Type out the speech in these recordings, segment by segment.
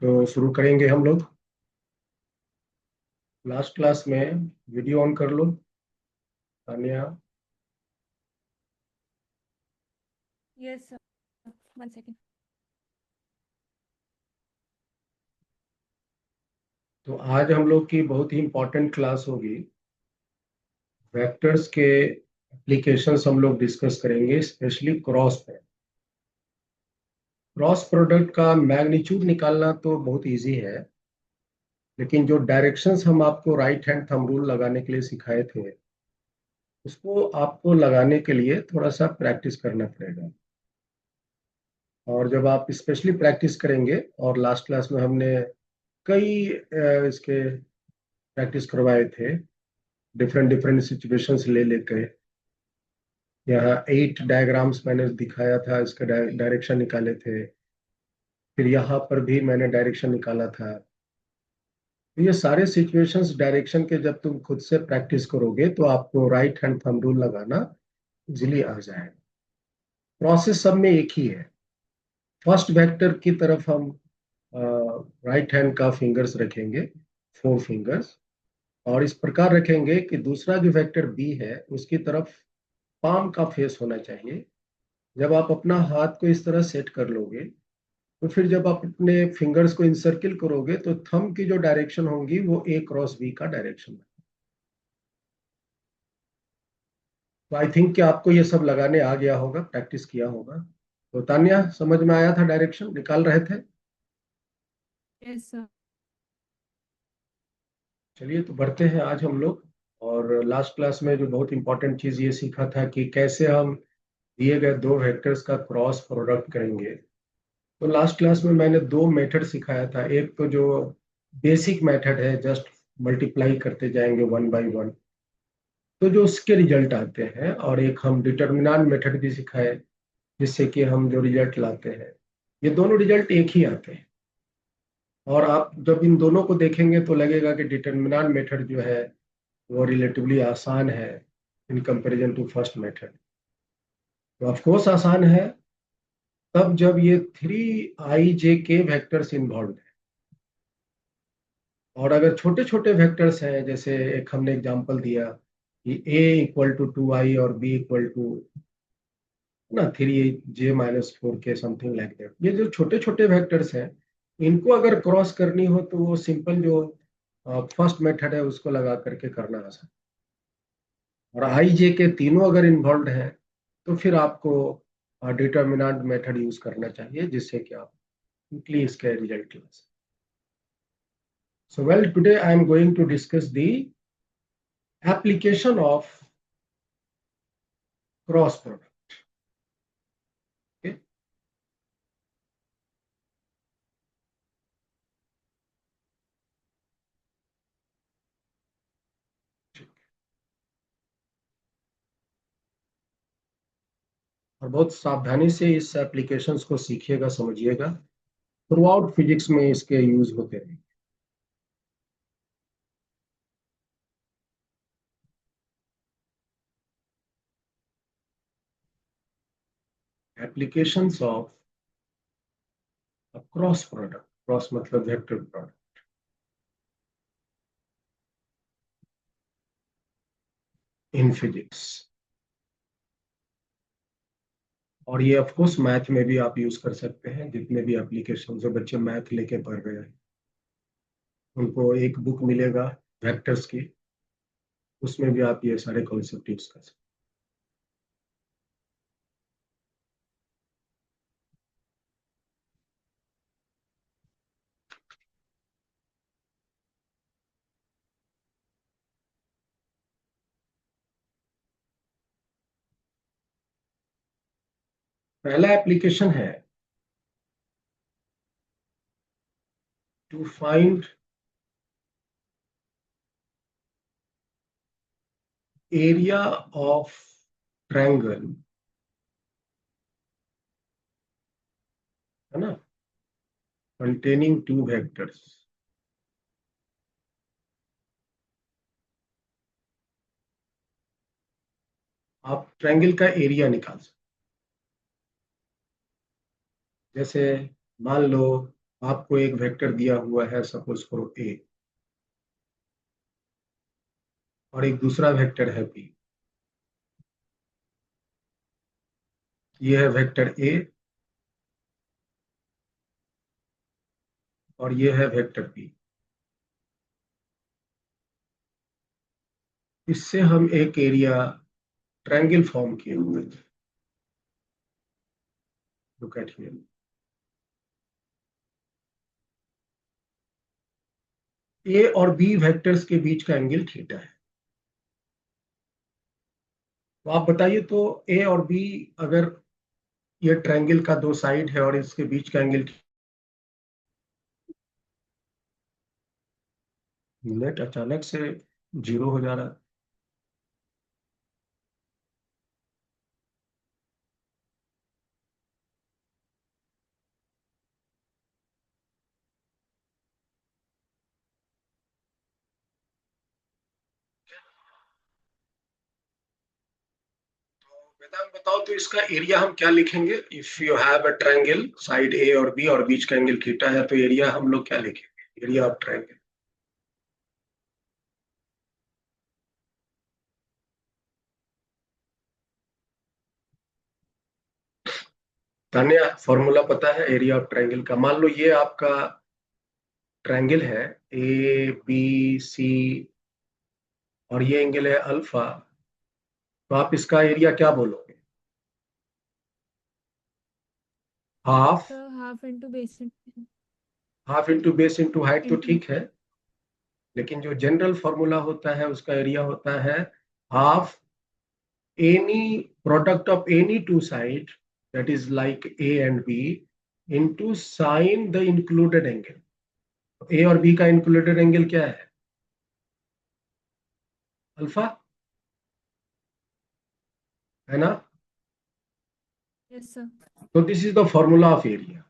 तो शुरू करेंगे हम लोग। लास्ट क्लास में वीडियो ऑन कर लो तानिया। Yes, sir. 1 second. तो आज हम लोग की बहुत ही इम्पोर्टेंट क्लास होगी। वेक्टर्स के एप्लीकेशंस हम लोग डिस्कस करेंगे, स्पेशली क्रॉस पे। क्रॉस प्रोडक्ट का मैग्नीट्यूड निकालना तो बहुत इजी है, लेकिन जो डायरेक्शंस हम आपको राइट हैंड थंब रूल लगाने के लिए सिखाए थे, उसको आपको लगाने के लिए थोड़ा सा प्रैक्टिस करना पड़ेगा। और जब आप स्पेशली प्रैक्टिस करेंगे, और लास्ट क्लास में हमने कई इसके प्रैक्टिस करवाए थे, डिफरेंट डिफरेंट सिचुएशंस ले लेके। यहाँ 8 डायग्राम्स मैंने दिखाया था, इसका डायरेक्शन निकाले थे। फिर यहाँ पर भी मैंने डायरेक्शन निकाला था। तो ये सारे सिचुएशंस डायरेक्शन के जब तुम खुद से प्रैक्टिस करोगे तो आपको राइट हैंड थंब रूल लगाना इजिली आ जाएगा। प्रोसेस सब में एक ही है। फर्स्ट वेक्टर की तरफ हम राइट हैंड का फिंगर्स रखेंगे, 4 फिंगर्स, और इस प्रकार रखेंगे कि दूसरा जो वेक्टर बी है उसकी तरफ पाम का फेस होना चाहिए। जब आप अपना हाथ को इस तरह सेट कर लोगे, तो फिर जब आप अपने फिंगर्स को इंसर्किल करोगे तो थंब की जो डायरेक्शन होंगी वो ए क्रॉस बी का डायरेक्शन है। तो आई थिंक कि आपको ये सब लगाने आ गया होगा, प्रैक्टिस किया होगा। तो तान्या, समझ में आया था? डायरेक्शन निकाल रहे थे? Yes, sir. चलिए तो बढ़ते हैं आज हम लोग। और लास्ट क्लास में जो बहुत इंपॉर्टेंट चीज ये सीखा था कि कैसे हम दिए गए दो वेक्टर्स का क्रॉस प्रोडक्ट करेंगे। तो लास्ट क्लास में मैंने दो मेथड सिखाया था। एक तो जो बेसिक मेथड है, जस्ट मल्टीप्लाई करते जाएंगे वन बाय वन, तो जो उसके रिजल्ट आते हैं। और एक हम डिटर्मिनेंट मेथड भी सिखाए, जिससे कि हम जो रिजल्ट लाते हैं, ये दोनों रिजल्ट एक ही आते हैं। और आप जब इन दोनों को देखेंगे तो लगेगा कि डिटर्मिनेंट मेथड जो है वो रिलेटिवली आसान है in comparison to first method. तो ऑफ कोर्स आसान है तब जब ये 3i j k vectors involve है। और अगर छोटे छोटे वेक्टर्स हैं, जैसे एक हमने एग्जांपल दिया कि a = 2i और b = 3j - 4k, something like that, ये जो छोटे छोटे वेक्टर्स हैं, इनको अगर क्रॉस करनी हो तो वो सिंपल जो फर्स्ट मेथड है उसको लगा करके करना आसान। और आई जे के तीनों अगर इन्वॉल्व हैं तो फिर आपको डिटर्मिनेंट मेथड यूज करना चाहिए, जिससे कि आप क्विकली इसके रिजल्ट ला सकें। So well, today I am going to discuss the application of cross product. Okay? और बहुत सावधानी से इस एप्लीकेशंस को सीखिएगा, समझिएगा। थ्रू आउट फिजिक्स में इसके यूज होते रहेंगे। Applications of cross product, cross मतलब वेक्टर प्रोडक्ट इन फिजिक्स। और ये ऑफ कोर्स मैथ में भी आप यूज कर सकते हैं। जितने भी एप्लीकेशन जो बच्चे मैथ लेके पढ़ रहे हैं, उनको एक बुक मिलेगा वेक्टर्स की, उसमें भी आप ये सारे कॉन्सेप्ट यूज कर सकते हैं। पहला एप्लीकेशन है to find area of triangle, है ना, कंटेनिंग टू वेक्टर्स। आप ट्रायंगल का एरिया निकाल सकते। जैसे मान लो आपको एक वेक्टर दिया हुआ है, सपोज करो ए, और एक दूसरा वेक्टर है बी। ये है वेक्टर ए और ये है वेक्टर बी। इससे हम एक एरिया ट्रायंगल फॉर्म किए हुए हैं। Look at here. ए और बी वेक्टर्स के बीच का एंगल थीटा है। तो आप बताइए, तो ए और बी, अगर ये ट्रायंगल का दो साइड है और इसके बीच का एंगल, नेट अचानक से जीरो हो जा रहा है। वेदांत बताओ, तो इसका एरिया हम क्या लिखेंगे? If you have a triangle, side A और बी और बीच का एंगल थीटा है, तो एरिया हम लोग क्या लिखेंगे? Area of triangle. Tanya, formula पता है एरिया ऑफ ट्रायंगल का? मान लो ये आपका ट्रायंगल है, ए बी सी, और ये एंगल है अल्फा। तो आप इसका एरिया क्या बोलोगे? Half. Sir, half into base half into base into height तो into ठीक है, लेकिन जो जनरल फॉर्मूला होता है उसका एरिया होता है half any product of any two side, that is like A and B, into sine the included angle. A और बी का इंक्लूडेड एंगल क्या है? अल्फा, है ना? yes sir. तो this is the formula of area.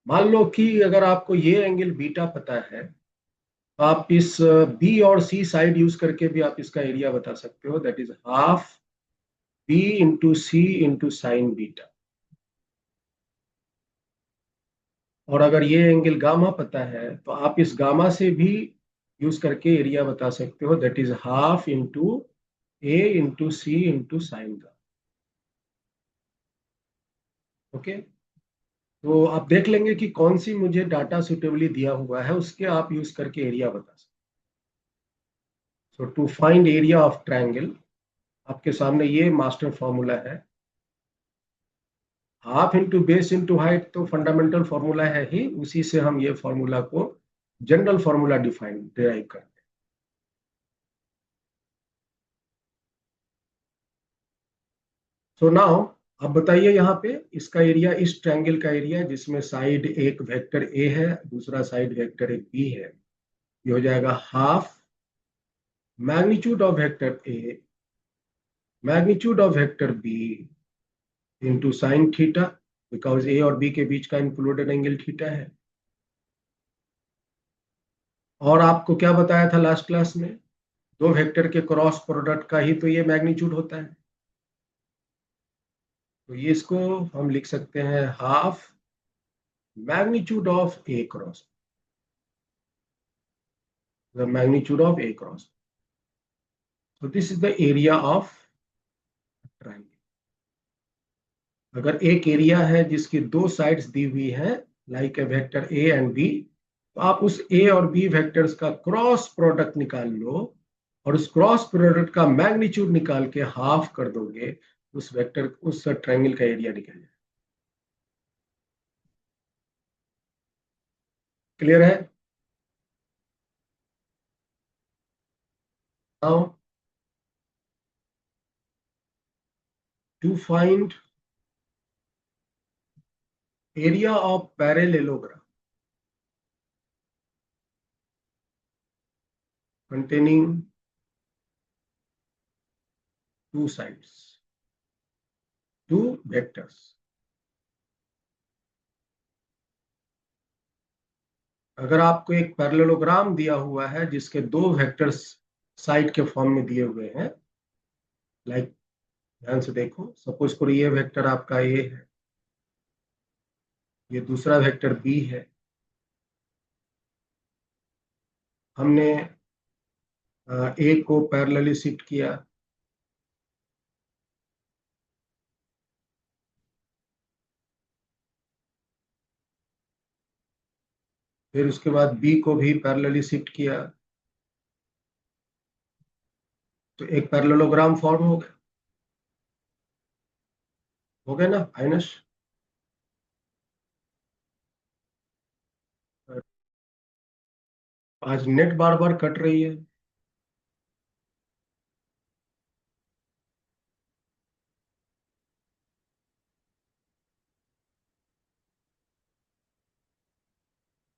मान लो कि अगर आपको ये एंगल बीटा पता है, तो आप इस बी और सी साइड यूज करके भी आप इसका एरिया बता सकते हो, that is half B into C into sine beta. और अगर ये एंगल गामा पता है, तो आप इस गामा से भी यूज करके एरिया बता सकते हो, that is half into A into C into sine का। ओके, तो आप देख लेंगे कि कौन सी मुझे डाटा सुटेबली दिया हुआ है, उसके आप यूज करके एरिया बता सकते। So to find area of triangle, आपके सामने ये मास्टर फॉर्मूला है। Half into base into height तो फंडामेंटल फॉर्मूला है ही, उसी से हम ये फॉर्मूला को जनरल फॉर्मूला डिराइव करते हैं। सो नाउ अब बताइए, यहाँ पे इसका एरिया, इस ट्रायंगल का एरिया, जिसमें साइड एक वेक्टर ए है, दूसरा साइड वेक्टर एक बी है, ये हो जाएगा half magnitude of vector A magnitude of vector B into sine theta, because A और बी के बीच का इंक्लूडेड एंगल थीटा है। और आपको क्या बताया था लास्ट क्लास में? दो वेक्टर के क्रॉस प्रोडक्ट का ही तो ये मैग्नीट्यूड होता है। तो ये इसको हम लिख सकते हैं half magnitude of A cross, the magnitude of A cross. So this is the area of triangle। अगर एक एरिया है जिसकी दो साइड्स दी हुई है, like A vector A and B, तो आप उस ए और बी वेक्टर्स का क्रॉस प्रोडक्ट निकाल लो, और उस क्रॉस प्रोडक्ट का मैग्नीट्यूड निकाल के हाफ कर दोगे, उस वेक्टर, उस ट्रायंगल का एरिया निकल जाए। क्लियर है? Now to find area of parallelogram containing two sides, two vectors। अगर आपको एक पैरेललोग्राम दिया हुआ है जिसके दो वेक्टर्स साइड के फॉर्म में दिए हुए हैं, लाइक, ध्यान से देखो, सपोज करो ये वेक्टर आपका ए है, ये दूसरा वेक्टर बी है। हमने ए को पैरेलली शिफ्ट किया, फिर उसके बाद बी को भी पैरेलली शिफ्ट किया, तो एक पैरेललोग्राम फॉर्म हो गया ना आइनश? आज नेट बार बार कट रही है।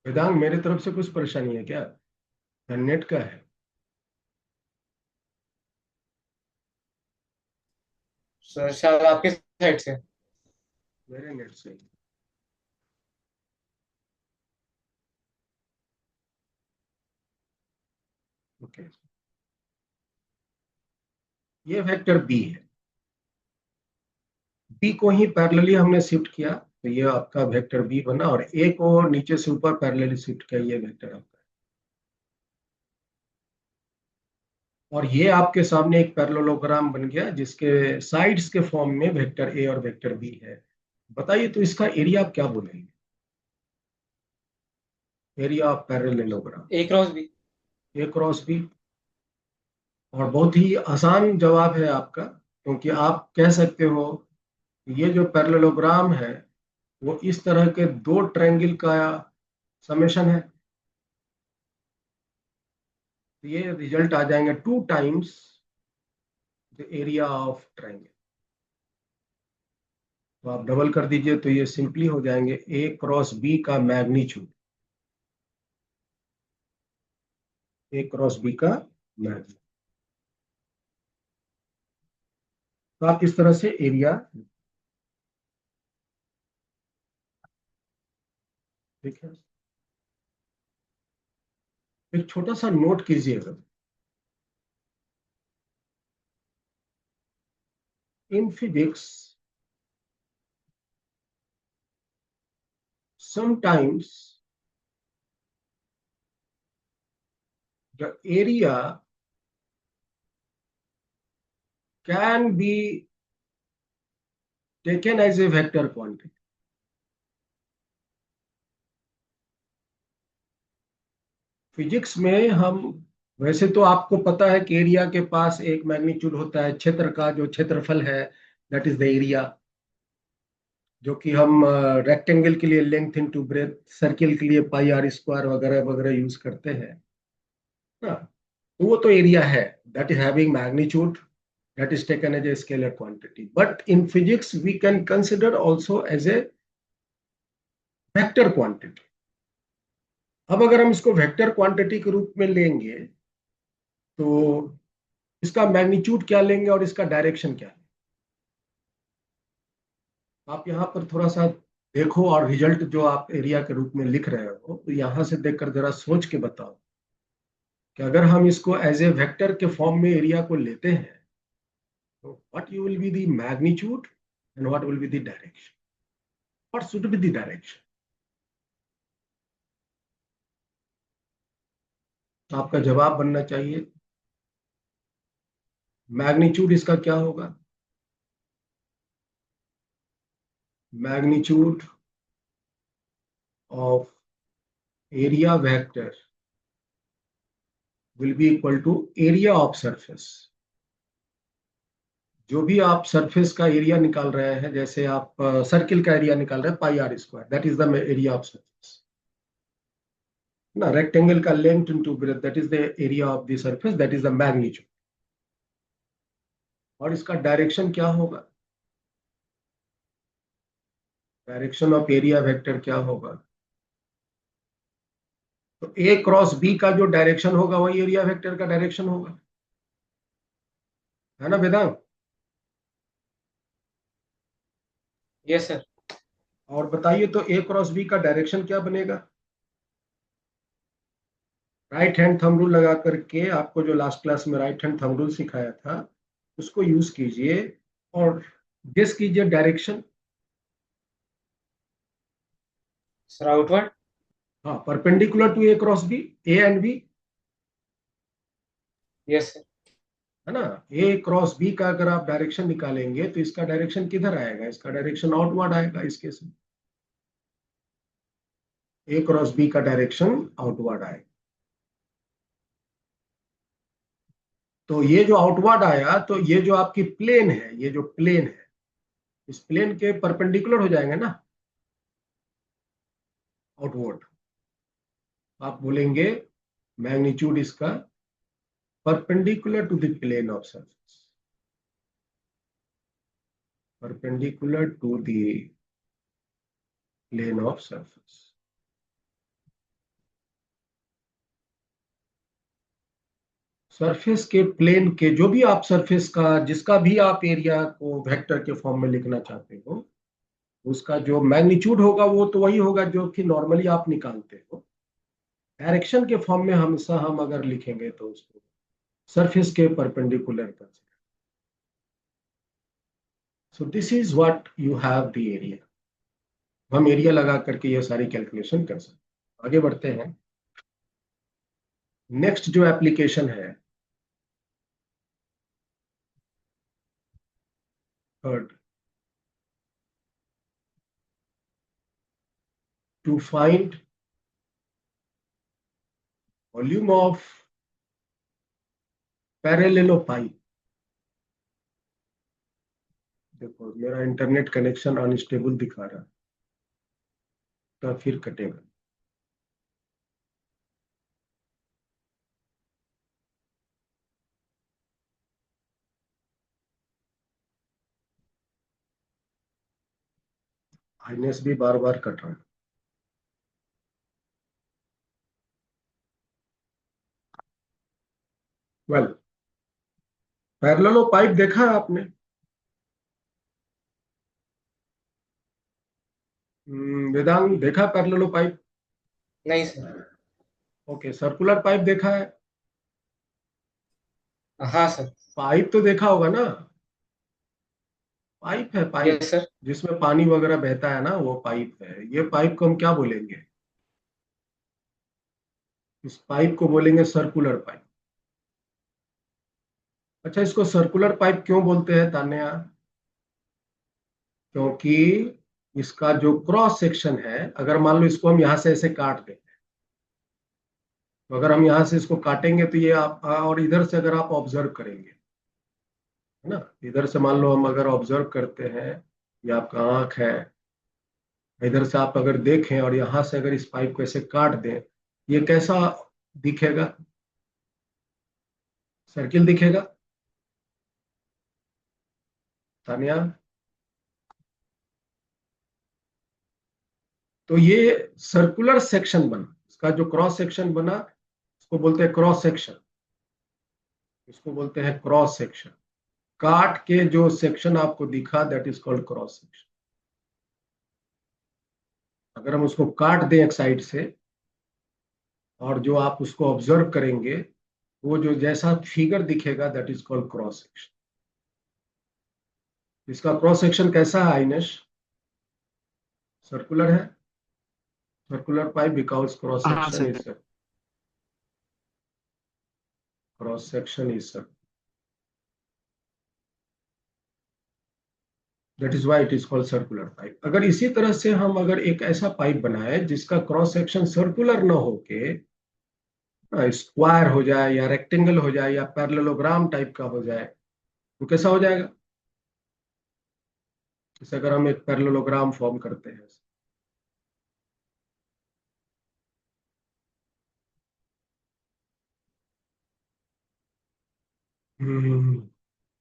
वेदांग, मेरी तरफ से कुछ परेशानी है क्या, या नेट का है? सर शायद आपके साइड से। मेरे नेट से। ओके, ये वेक्टर बी है। बी को ही पैरेलली हमने शिफ्ट किया, तो ये आपका वेक्टर बी बना, और ए को नीचे से ऊपर पैरेलली शिफ्ट किया, ये वेक्टर आपका। और ये आपके सामने एक पैरेललोग्राम बन गया जिसके साइड्स के फॉर्म में वेक्टर ए और वेक्टर बी है। बताइए तो इसका एरिया आप क्या बोलेंगे? Area of parallelogram. A cross B. A cross B. और बहुत ही आसान जवाब है आपका, क्योंकि आप कह सकते हो ये जो पैरेललोग्राम है वो इस तरह के दो ट्रायंगल का समेशन है। तो ये रिजल्ट आ जाएंगे 2 times the area of triangle. तो आप डबल कर दीजिए तो ये सिंपली हो जाएंगे ए क्रॉस बी का मैग्नीट्यूड। ए क्रॉस बी का मैग्नीट्यूड। तो आप इस तरह से एरिया, ठीक है। एक छोटा सा नोट कीजिएगा, in physics sometimes the area can be taken as a vector quantity. Physics में हम, वैसे तो आपको पता है कि एरिया के पास एक मैग्नीट्यूड होता है, क्षेत्र का जो क्षेत्रफल है दैट इज द एरिया, जो कि हम रेक्टेंगल के लिए लेंथ इनटू ब्रेथ, सर्किल के लिए पाई आर स्क्वायर वगैरह वगैरह यूज करते हैं ना। तो वो तो एरिया है, that is having magnitude, that is taken as a scalar quantity. But in physics, we can consider also as a vector quantity. अब अगर हम इसको वेक्टर क्वांटिटी के रूप में लेंगे तो इसका मैग्नीट्यूड क्या लेंगे और इसका डायरेक्शन क्या है? आप यहाँ पर थोड़ा सा देखो, और रिजल्ट जो आप एरिया के रूप में लिख रहे हो तो यहाँ से देखकर जरा सोच के बताओ कि अगर हम इसको एज ए वेक्टर के फॉर्म में एरिया को लेते हैं तो what you will be the magnitude and what will be the direction, what should be the direction? आपका जवाब बनना चाहिए मैग्नीट्यूड इसका क्या होगा? Magnitude of area vector will be equal to area of surface. जो भी आप सरफेस का एरिया निकाल रहे हैं, जैसे आप सर्किल का एरिया निकाल रहे हैं pi R square, that is the area of surface ना। रेक्टेंगल का length into breadth, that is the area of the surface, that is the magnitude. और इसका डायरेक्शन क्या होगा? डायरेक्शन ऑफ एरिया वेक्टर क्या होगा? तो ए क्रॉस बी का जो डायरेक्शन होगा वही एरिया वेक्टर का डायरेक्शन होगा, है ना वेदांत? Yes sir. और बताइए तो ए क्रॉस बी का डायरेक्शन क्या बनेगा? राइट हैंड थंब रूल लगा करके, आपको जो लास्ट क्लास में राइट हैंड थंब रूल सिखाया था उसको यूज कीजिए और गेस कीजिए डायरेक्शन। Sir outward. हाँ, perpendicular to A cross B, A and B, yes sir. है ना। ए क्रॉस बी का अगर आप डायरेक्शन निकालेंगे तो इसका डायरेक्शन किधर आएगा, इसका डायरेक्शन आउटवर्ड आएगा इस केस में। ए क्रॉस बी का डायरेक्शन आउटवर्ड आएगा। तो ये जो आउटवर्ड आया, तो ये जो आपकी प्लेन है, ये जो प्लेन है, इस प्लेन के परपेंडिकुलर हो जाएंगे ना आउटवर्ड। आप बोलेंगे मैग्नीट्यूड इसका perpendicular to the plane of surface, perpendicular to the plane of surface. Surface के प्लेन के जो भी आप सरफेस का, जिसका भी आप एरिया को वेक्टर के फॉर्म में लिखना चाहते हो, उसका जो मैग्नीट्यूड होगा वो तो वही होगा जो कि नॉर्मली आप निकालते हो। डायरेक्शन के फॉर्म में हमेशा हम अगर लिखेंगे तो उसको सरफेस के परपेंडिकुलर कर। सो this is what you have the area. हम एरिया लगा करके ये सारी कैलकुलेशन कर सकते हैं। आगे बढ़ते हैं। नेक्स्ट जो एप्लीकेशन है, third, to find volume of parallelepiped. देखो मेरा इंटरनेट कनेक्शन अनस्टेबल दिखा रहा है, तो फिर कटेगा। हाइनेस भी बार बार कट रहा है। वेल, पैरेलेलोपाइप देखा है आपने? वेदांत देखा पैरेलेलोपाइप? नहीं सर। ओके, सर्कुलर पाइप देखा है? हाँ सर। पाइप तो देखा होगा ना, पाइप है पाइप, यस सर। जिसमें पानी वगैरह बहता है ना, वो पाइप है। ये पाइप को हम क्या बोलेंगे? इस पाइप को बोलेंगे सर्कुलर पाइप। अच्छा, इसको सर्कुलर पाइप क्यों बोलते हैं तान्या? क्योंकि इसका जो क्रॉस सेक्शन है, अगर मान लो इसको हम यहां से ऐसे काट दें, तो अगर हम यहां से इसको काटेंगे तो ये आप, और इधर से अगर आप ऑब्जर्व करेंगे, है ना, इधर से मान लो हम अगर ऑब्जर्व करते हैं, ये आपका आंख है, इधर से आप अगर देखें और यहां से अगर इस पाइप को ऐसे काट दें, ये कैसा दिखेगा? सर्किल दिखेगा तानिया। तो ये सर्कुलर सेक्शन बना, इसका जो क्रॉस सेक्शन बना, इसको बोलते हैं क्रॉस सेक्शन, इसको बोलते हैं क्रॉस सेक्शन। काट के जो सेक्शन आपको दिखा, that is called cross section. अगर हम उसको काट दें एक साइड से, और जो आप उसको ऑब्जर्व करेंगे, वो जो जैसा फिगर दिखेगा, that is called cross section. इसका क्रॉस सेक्शन कैसा है आइनेश? सर्कुलर है, सर्कुलर पाइप, बिकॉज क्रॉस हाँ section sir. Is, cross section is, that is why it is called circular pipe. अगर इसी तरह से हम अगर एक ऐसा पाइप बनाए जिसका क्रॉस सेक्शन सर्कुलर न होके स्क्वायर हो जाए या रेक्टेंगल हो जाए या पैरेललोग्राम टाइप का हो जाए, तो कैसा हो जाएगा? जैसे अगर हम एक पैरेललोग्राम फॉर्म करते हैं,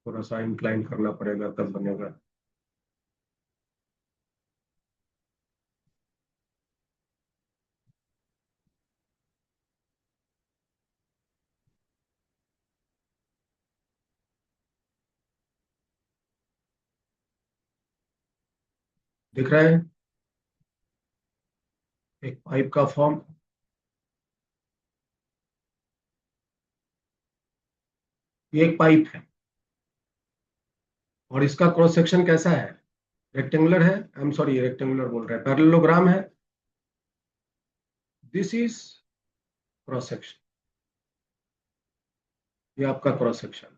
थोड़ा सा इंक्लाइन करना पड़ेगा तब बनेगा। दिख रहा है एक पाइप का फॉर्म? ये एक पाइप है, और इसका क्रॉस सेक्शन कैसा है? रेक्टेंगुलर है, आई एम सॉरी, रेक्टेंगुलर बोल रहा है, पैरेललोग्राम है। दिस इज क्रॉस सेक्शन, ये आपका क्रॉस सेक्शन,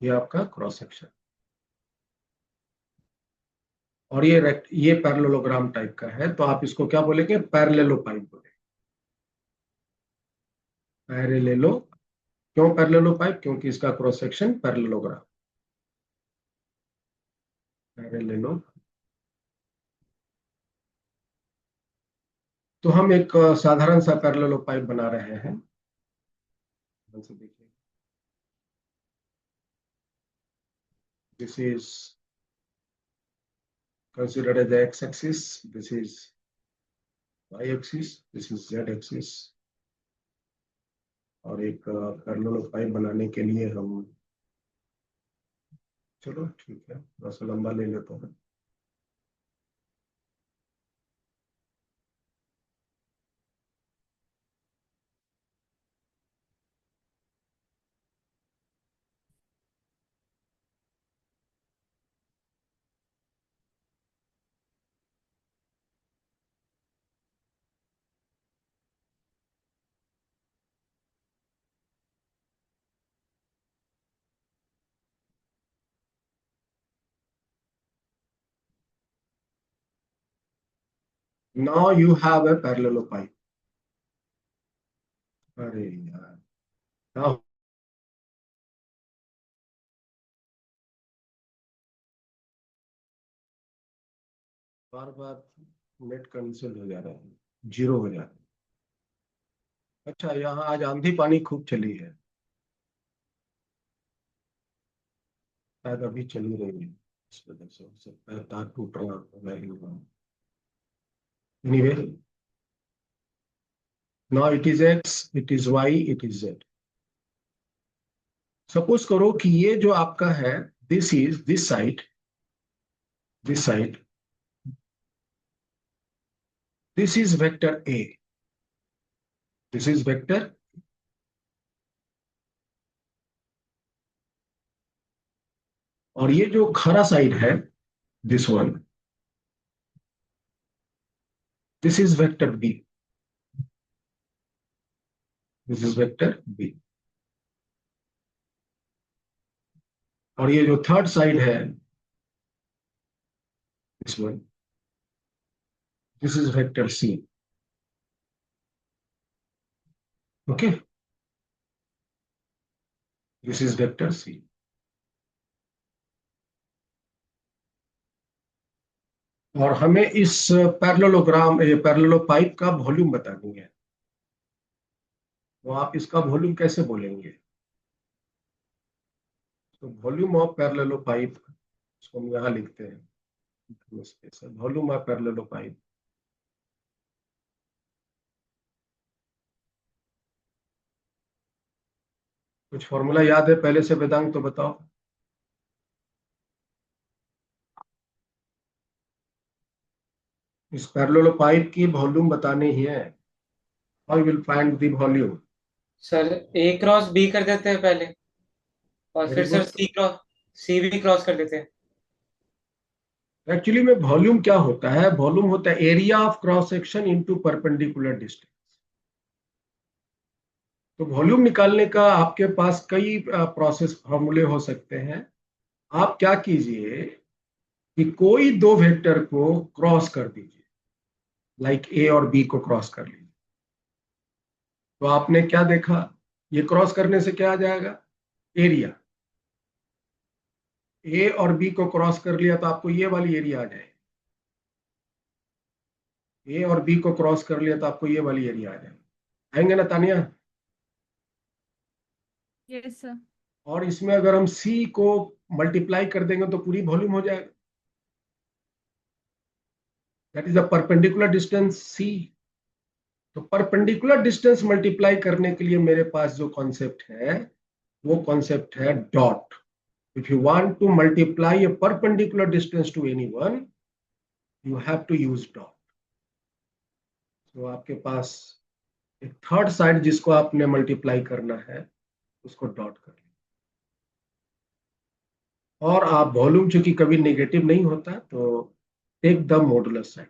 ये आपका क्रॉस सेक्शन। और ये पैरेललोग्राम टाइप का है, तो आप इसको क्या बोलेंगे? पैरेललोपाइप बोलेंगे। पैरेललो, क्यों पैरेललोपाइप? क्योंकि इसका क्रॉस सेक्शन पैरेललोग्राम, पैरेललो। तो हम एक साधारण सा पैरेललोपाइप बना रहे हैं। देखिए, this is considered as the x-axis, this is y-axis, this is z-axis। और एक पैरेललोपाइप बनाने के लिए हम, चलो ठीक है, थोड़ा सा लंबा ले लेते हैं। Now you have a parallelopipe। अरे यार, now बार बार नेट कैंसिल हो जा रहा है, जीरो हो जा रहा है। अच्छा, यहाँ आज आंधी पानी खूब चली है, शायद अभी चली रही है, इस वजह से हो सकता है तार टूट रहा होगा। Anyway, now it is x, it is y, it is z। Suppose करो कि ये जो आपका है, this is this side, this side, this is vector a, this is vector, और ये जो खरा साइड है, this one, this is vector b, this is vector b। और ये जो थर्ड साइड है, this one, this is vector c। Okay, this is vector c। और हमें इस पैरेललोग्राम, ये पैरेललोपाइप का वॉल्यूम बतानी है, तो आप इसका वॉल्यूम कैसे बोलेंगे? तो वॉल्यूम ऑफ पैरेललोपाइप, इसको हम यहाँ लिखते हैं, वॉल्यूम ऑफ पैरेललोपाइप। कुछ फॉर्मूला याद है पहले से वेदांत? तो बताओ। इस पैरेललोपाइप की वॉल्यूम बतानी ही है। How will find the volume? Sir A cross B कर देते हैं पहले, और वेरी फिर सर गुड। सी भी क्रॉस कर देते हैं। एक्चुअली में वॉल्यूम क्या होता है? वॉल्यूम होता है area of cross section into perpendicular distance. तो वॉल्यूम निकालने का आपके पास कई प्रोसेस फॉर्मूले हो सकते हैं। आप क्या कीजिए कि कोई दो वेक्टर को क्रॉस कर दीजिए, लाइक ए और बी को क्रॉस कर लीजिए। तो आपने क्या देखा? ये क्रॉस करने से क्या आ जाएगा? एरिया। ए और बी को क्रॉस कर लिया तो आपको ये वाली एरिया आ जाएगी। ए और बी को क्रॉस कर लिया तो आपको ये वाली एरिया आ जाएगी। आएंगे ना तानिया? Yes sir. और इसमें अगर हम सी को मल्टीप्लाई कर देंगे तो पूरी वॉल्यूम हो जाएगा। That is the perpendicular distance C. तो परपेंडिकुलर डिस्टेंस मल्टीप्लाई करने के लिए मेरे पास जो कॉन्सेप्ट है, वो कॉन्सेप्ट है dot. If you want to multiply a perpendicular distance to anyone, you have to use dot। तो आपके पास एक थर्ड साइड जिसको आपने मल्टीप्लाई करना है, उसको डॉट कर लें। और आप वॉल्यूम चूंकि कभी नेगेटिव नहीं होता, तो टेक द मॉडुलस साइन।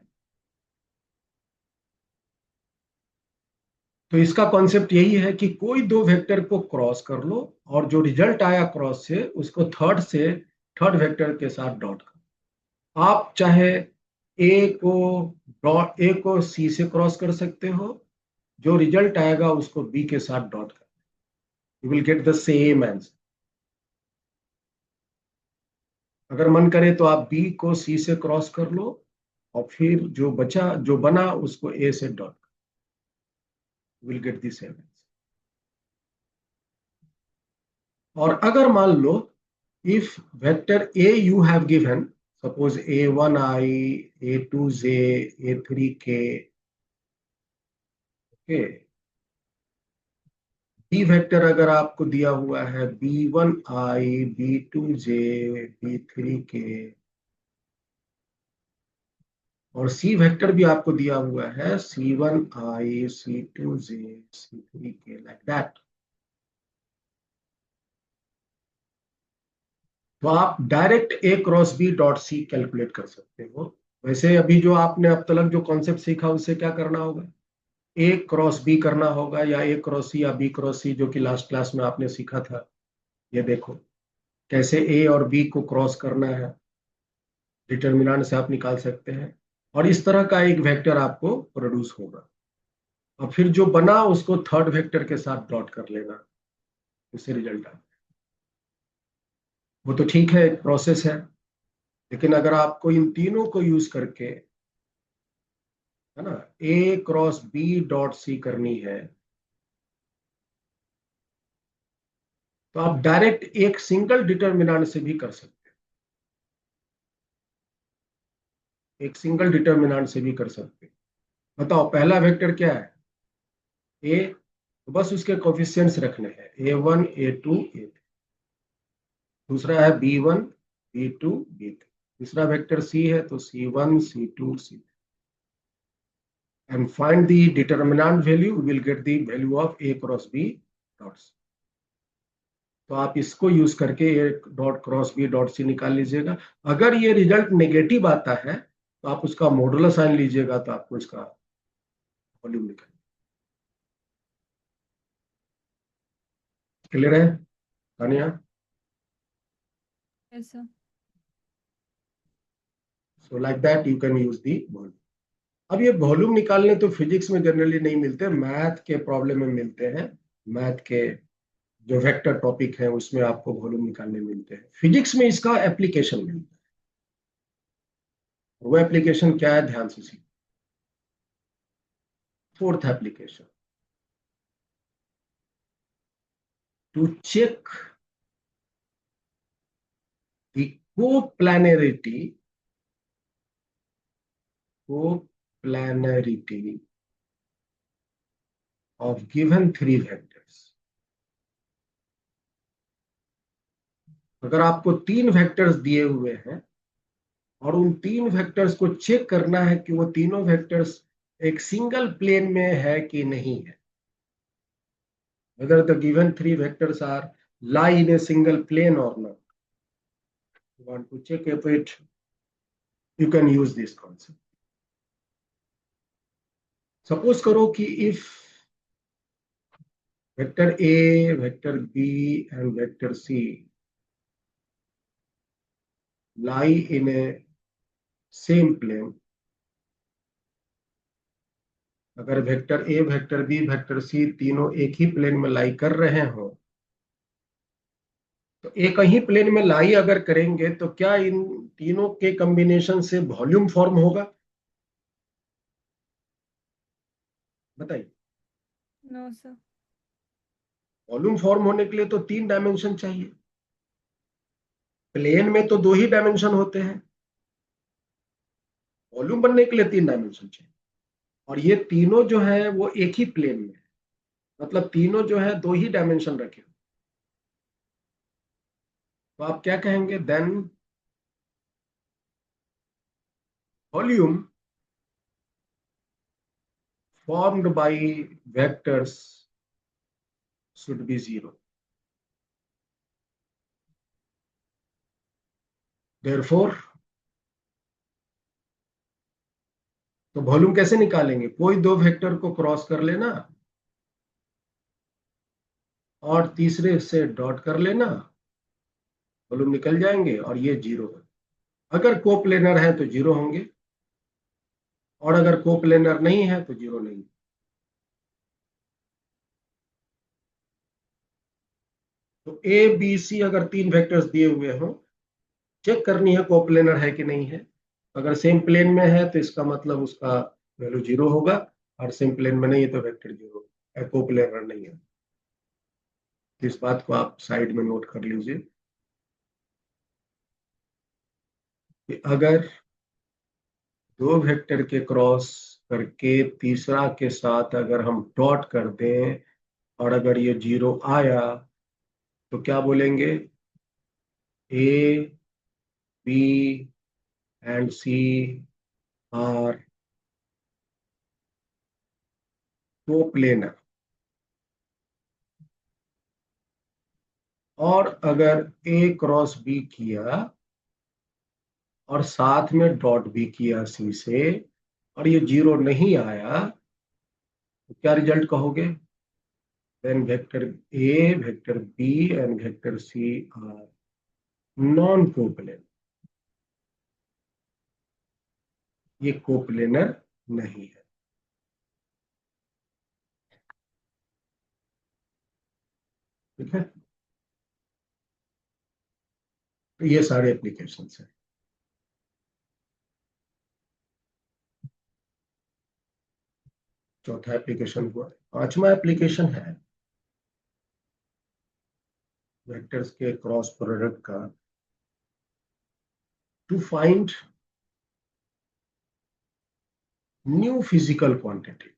तो इसका कॉन्सेप्ट यही है कि कोई दो वेक्टर को क्रॉस कर लो और जो रिजल्ट आया क्रॉस से उसको थर्ड वेक्टर के साथ डॉट करो। आप चाहे ए को सी से क्रॉस कर सकते हो, जो रिजल्ट आएगा उसको बी के साथ डॉट कर, you will get the same answer. अगर मन करे तो आप बी को सी से क्रॉस कर लो और फिर जो बना उसको ए से dot, will get the same answer. और अगर मान लो if vector A you have given, suppose A1i, A2j, A3k, okay, B vector अगर आपको दिया हुआ है B1i, B2j, B3k, और C वेक्टर भी आपको दिया हुआ है C1i, C2j, C3k, like that, तो आप direct A cross B dot C calculate कर सकते हो। वैसे अभी जो आपने अब तक जो कॉन्सेप्ट सीखा उससे क्या करना होगा, ए क्रॉस बी करना होगा, या ए क्रॉस सी या बी क्रॉस सी, जो कि लास्ट क्लास में आपने सीखा था। ये देखो कैसे ए और बी को क्रॉस करना है, डिटर्मिनेंट से आप निकाल सकते हैं, और इस तरह का एक वेक्टर आपको प्रोड्यूस होगा, और फिर जो बना उसको थर्ड वेक्टर के साथ डॉट कर लेना, उससे रिजल्ट आ, वो तो ठीक है, एक प्रोसेस है। लेकिन अगर आपको इन तीनों को यूज करके, है ना, ए क्रॉस बी डॉट सी करनी है, तो आप डायरेक्ट एक सिंगल डिटर्मिनेंट से भी कर सकते हैं, एक सिंगल डिटर्मिनेंट से भी कर सकते हैं। बताओ पहला वेक्टर क्या है, ए, तो बस उसके कोफिशिएंट्स रखने हैं A1, A2, A3। दूसरा है B1, B2, B3। तीसरा वेक्टर सी है तो C1, C2, C3, and find the determinant value, will get the value of A cross B dots. तो आप इसको यूज करके A dot cross B dot C निकाल लीजिएगा। अगर ये रिजल्ट नेगेटिव आता है तो आप उसका मॉडुलस साइन लीजिएगा, तो आपको इसका वॉल्यूम निकल, क्लियर है Tania? Yes, sir. So like that you can use the volume. अब ये वॉल्यूम निकालने तो फिजिक्स में जनरली नहीं मिलते, मैथ के प्रॉब्लम में मिलते हैं। मैथ के जो वेक्टर टॉपिक है उसमें आपको वॉल्यूम निकालने मिलते हैं, फिजिक्स में इसका एप्लीकेशन मिलता है। वो एप्लीकेशन क्या है, ध्यान से सीखो। Fourth application, to check the coplanarity of given three vectors। अगर आपको तीन वेक्टर्स दिए हुए हैं और उन तीन वेक्टर्स को चेक करना है कि वो तीनों वेक्टर्स एक सिंगल प्लेन में है कि नहीं है, whether the given three vectors are lie in a single plane or not, you want to check if it, you can use this concept। Suppose करो कि if vector A, vector B and vector C lie in a same plane, अगर vector A, vector B, vector C तीनों एक ही plane में लाई कर रहे हो, तो एक ही प्लेन में लाई अगर करेंगे तो क्या इन तीनों के कॉम्बिनेशन से वॉल्यूम फॉर्म होगा? बताइए। No, sir. वॉल्यूम फॉर्म होने के लिए तो तीन डायमेंशन चाहिए, प्लेन में तो दो ही डायमेंशन होते हैं, वॉल्यूम बनने के लिए तीन डायमेंशन चाहिए। और ये तीनों जो है वो एक ही प्लेन में है, मतलब तीनों जो है दो ही डायमेंशन रखे, तो आप क्या कहेंगे, then volume formed by vectors should be zero। Therefore, तो वॉल्यूम कैसे निकालेंगे, कोई दो वेक्टर को क्रॉस कर लेना और तीसरे से डॉट कर लेना, कॉलम निकल जाएंगे और ये 0 है। अगर कोप्लेनर है तो 0 होंगे, और अगर कोप्लेनर नहीं है तो 0 नहीं। तो ए बी सी अगर 3 वेक्टर्स दिए हुए हों, चेक करनी है कोप्लेनर है कि नहीं है। अगर सेम प्लेन में है तो इसका मतलब उसका वैल्यू 0 होगा, और सेम प्लेन में नहीं है तो वेक्टर 0 कोप्लेनर नहीं है। तो इस बात को आप साइड में नोट कर लीजिए कि अगर दो वेक्टर के क्रॉस करके तीसरा के साथ अगर हम डॉट कर दें और अगर ये 0 आया तो क्या बोलेंगे? A B and C are coplanar. और अगर ए क्रॉस बी किया और साथ में डॉट भी किया सी से, और ये 0 नहीं आया, तो क्या रिजल्ट कहोगे? Then vector A, vector B and vector C are non coplanar, ये कोप्लेनर नहीं है। ठीक है, तो ये सारे एप्लीकेशन हैं। चौथा एप्लीकेशन हुआ। पांचवा एप्लीकेशन है वेक्टर्स के क्रॉस प्रोडक्ट का, to find new physical quantity.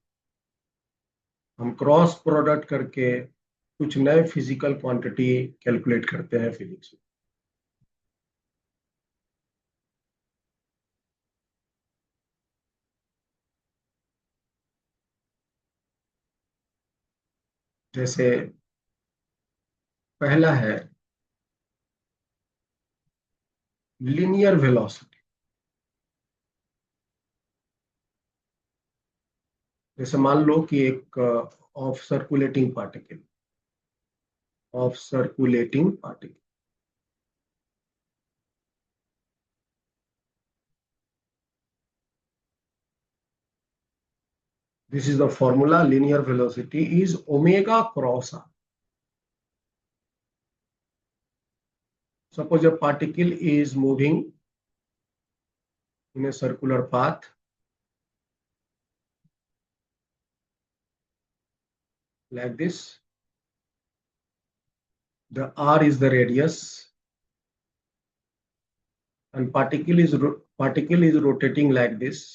हम क्रॉस प्रोडक्ट करके कुछ नए फिजिकल क्वांटिटी कैलकुलेट करते हैं फिजिक्स में। जैसे पहला है लीनियर वेलोसिटी। जैसे मान लो कि एक of circulating particle, of circulating particle, this is the formula, linear velocity is omega cross r. Suppose a particle is moving in a circular path, like this. The r is the radius, and particle is rotating like this.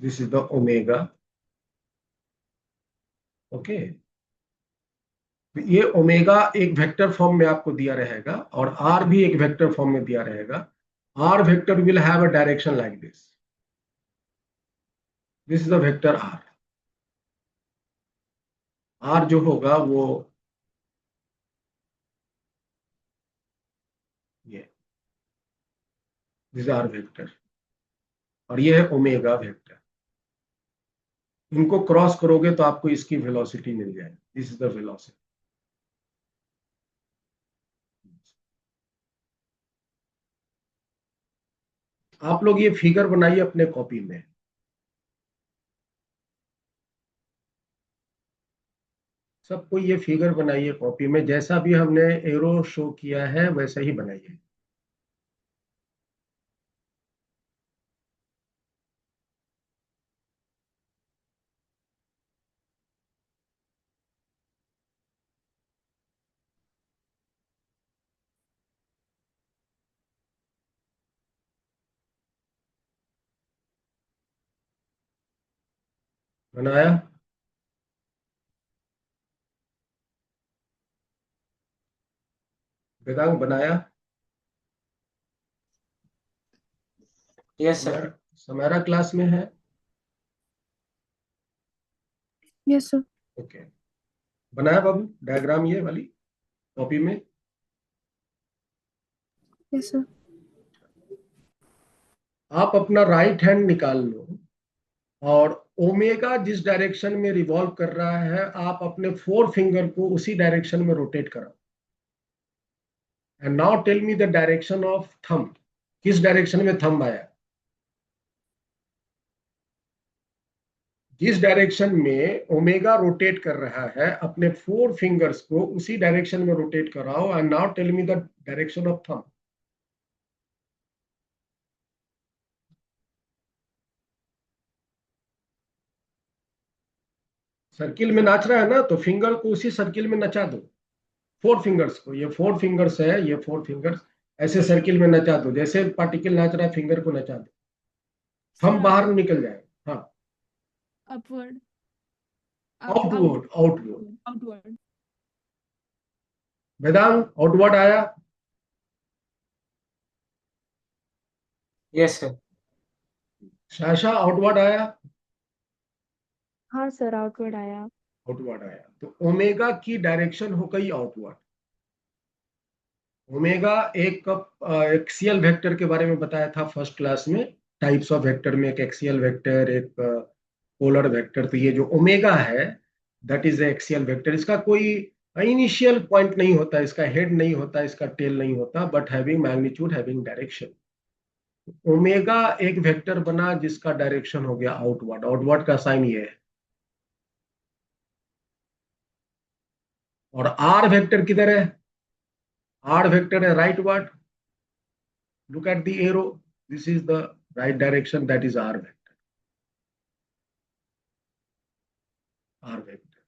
This is the omega. Okay. ये omega एक vector form में आपको दिया रहेगा और are भी एक vector form में दिया रहेगा। R vector will have a direction like this. This is the vector R. R जो होगा वो ये, दिस आर वेक्टर, और ये है ओमेगा वेक्टर। इनको क्रॉस करोगे तो आपको इसकी वेलोसिटी मिल जाएगी। This is the velocity. आप लोग ये फिगर बनाइए अपने कॉपी में। सबको ये फिगर बनाइए कॉपी में, जैसा भी हमने एरो शो किया है वैसा ही बनाइए। बनाया? वेदांग बनाया? Yes sir. समारा क्लास में है? Yes sir. ओके, बनाया बाबू डायग्राम ये वाली कॉपी में? Yes sir. आप अपना राइट हैंड निकाल लो और ओमेगा जिस डायरेक्शन में रिवॉल्व कर रहा है, आप अपने 4 फिंगर को उसी डायरेक्शन में रोटेट कराओ। And now tell me the direction of thumb. किस डायरेक्शन में थंब आया? जिस डायरेक्शन में ओमेगा रोटेट कर रहा है, अपने 4 फिंगर्स को उसी डायरेक्शन में रोटेट कराओ। And now tell me the direction of thumb. Circle में नाच रहा है ना, तो फिंगर को उसी सर्किल में नचा दो। 4 फिंगर्स को, ये 4 फिंगर्स है, ये 4 फिंगर्स ऐसे सर्किल में नचा दो, जैसे पार्टिकल नाच रहा है, फिंगर को नचा दो, सर थंब बाहर निकल जाएगा। हाँ, अपवर्ड आउटवर्ड, आउटवर्ड। आउटवर्ड। वेदांत, आउटवर्ड आया? Yes sir. शाशा, आउटवर्ड आया? हाँ सर, आउटवर्ड आया। आउटवर्ड आया, तो ओमेगा की डायरेक्शन हो गई आउटवर्ड। ओमेगा एक एक्सियल वेक्टर के बारे में बताया था फर्स्ट क्लास में। टाइप्स ऑफ वेक्टर में एक एक्सियल वेक्टर, एक पोलर वेक्टर। तो ये जो ओमेगा है, दैट इज एक्सियल वेक्टर। इसका कोई इनिशियल पॉइंट नहीं होता, इसका हेड नहीं होता, इसका टेल नहीं होता, but having magnitude, having direction. Omega एक वेक्टर बना जिसका डायरेक्शन हो गया आउटवर्ड। आउटवर्ड का साइन ये है। और आर वेक्टर किधर है? आर वेक्टर है right word. Look at the arrow. This is the right direction. That is R vector. R vector.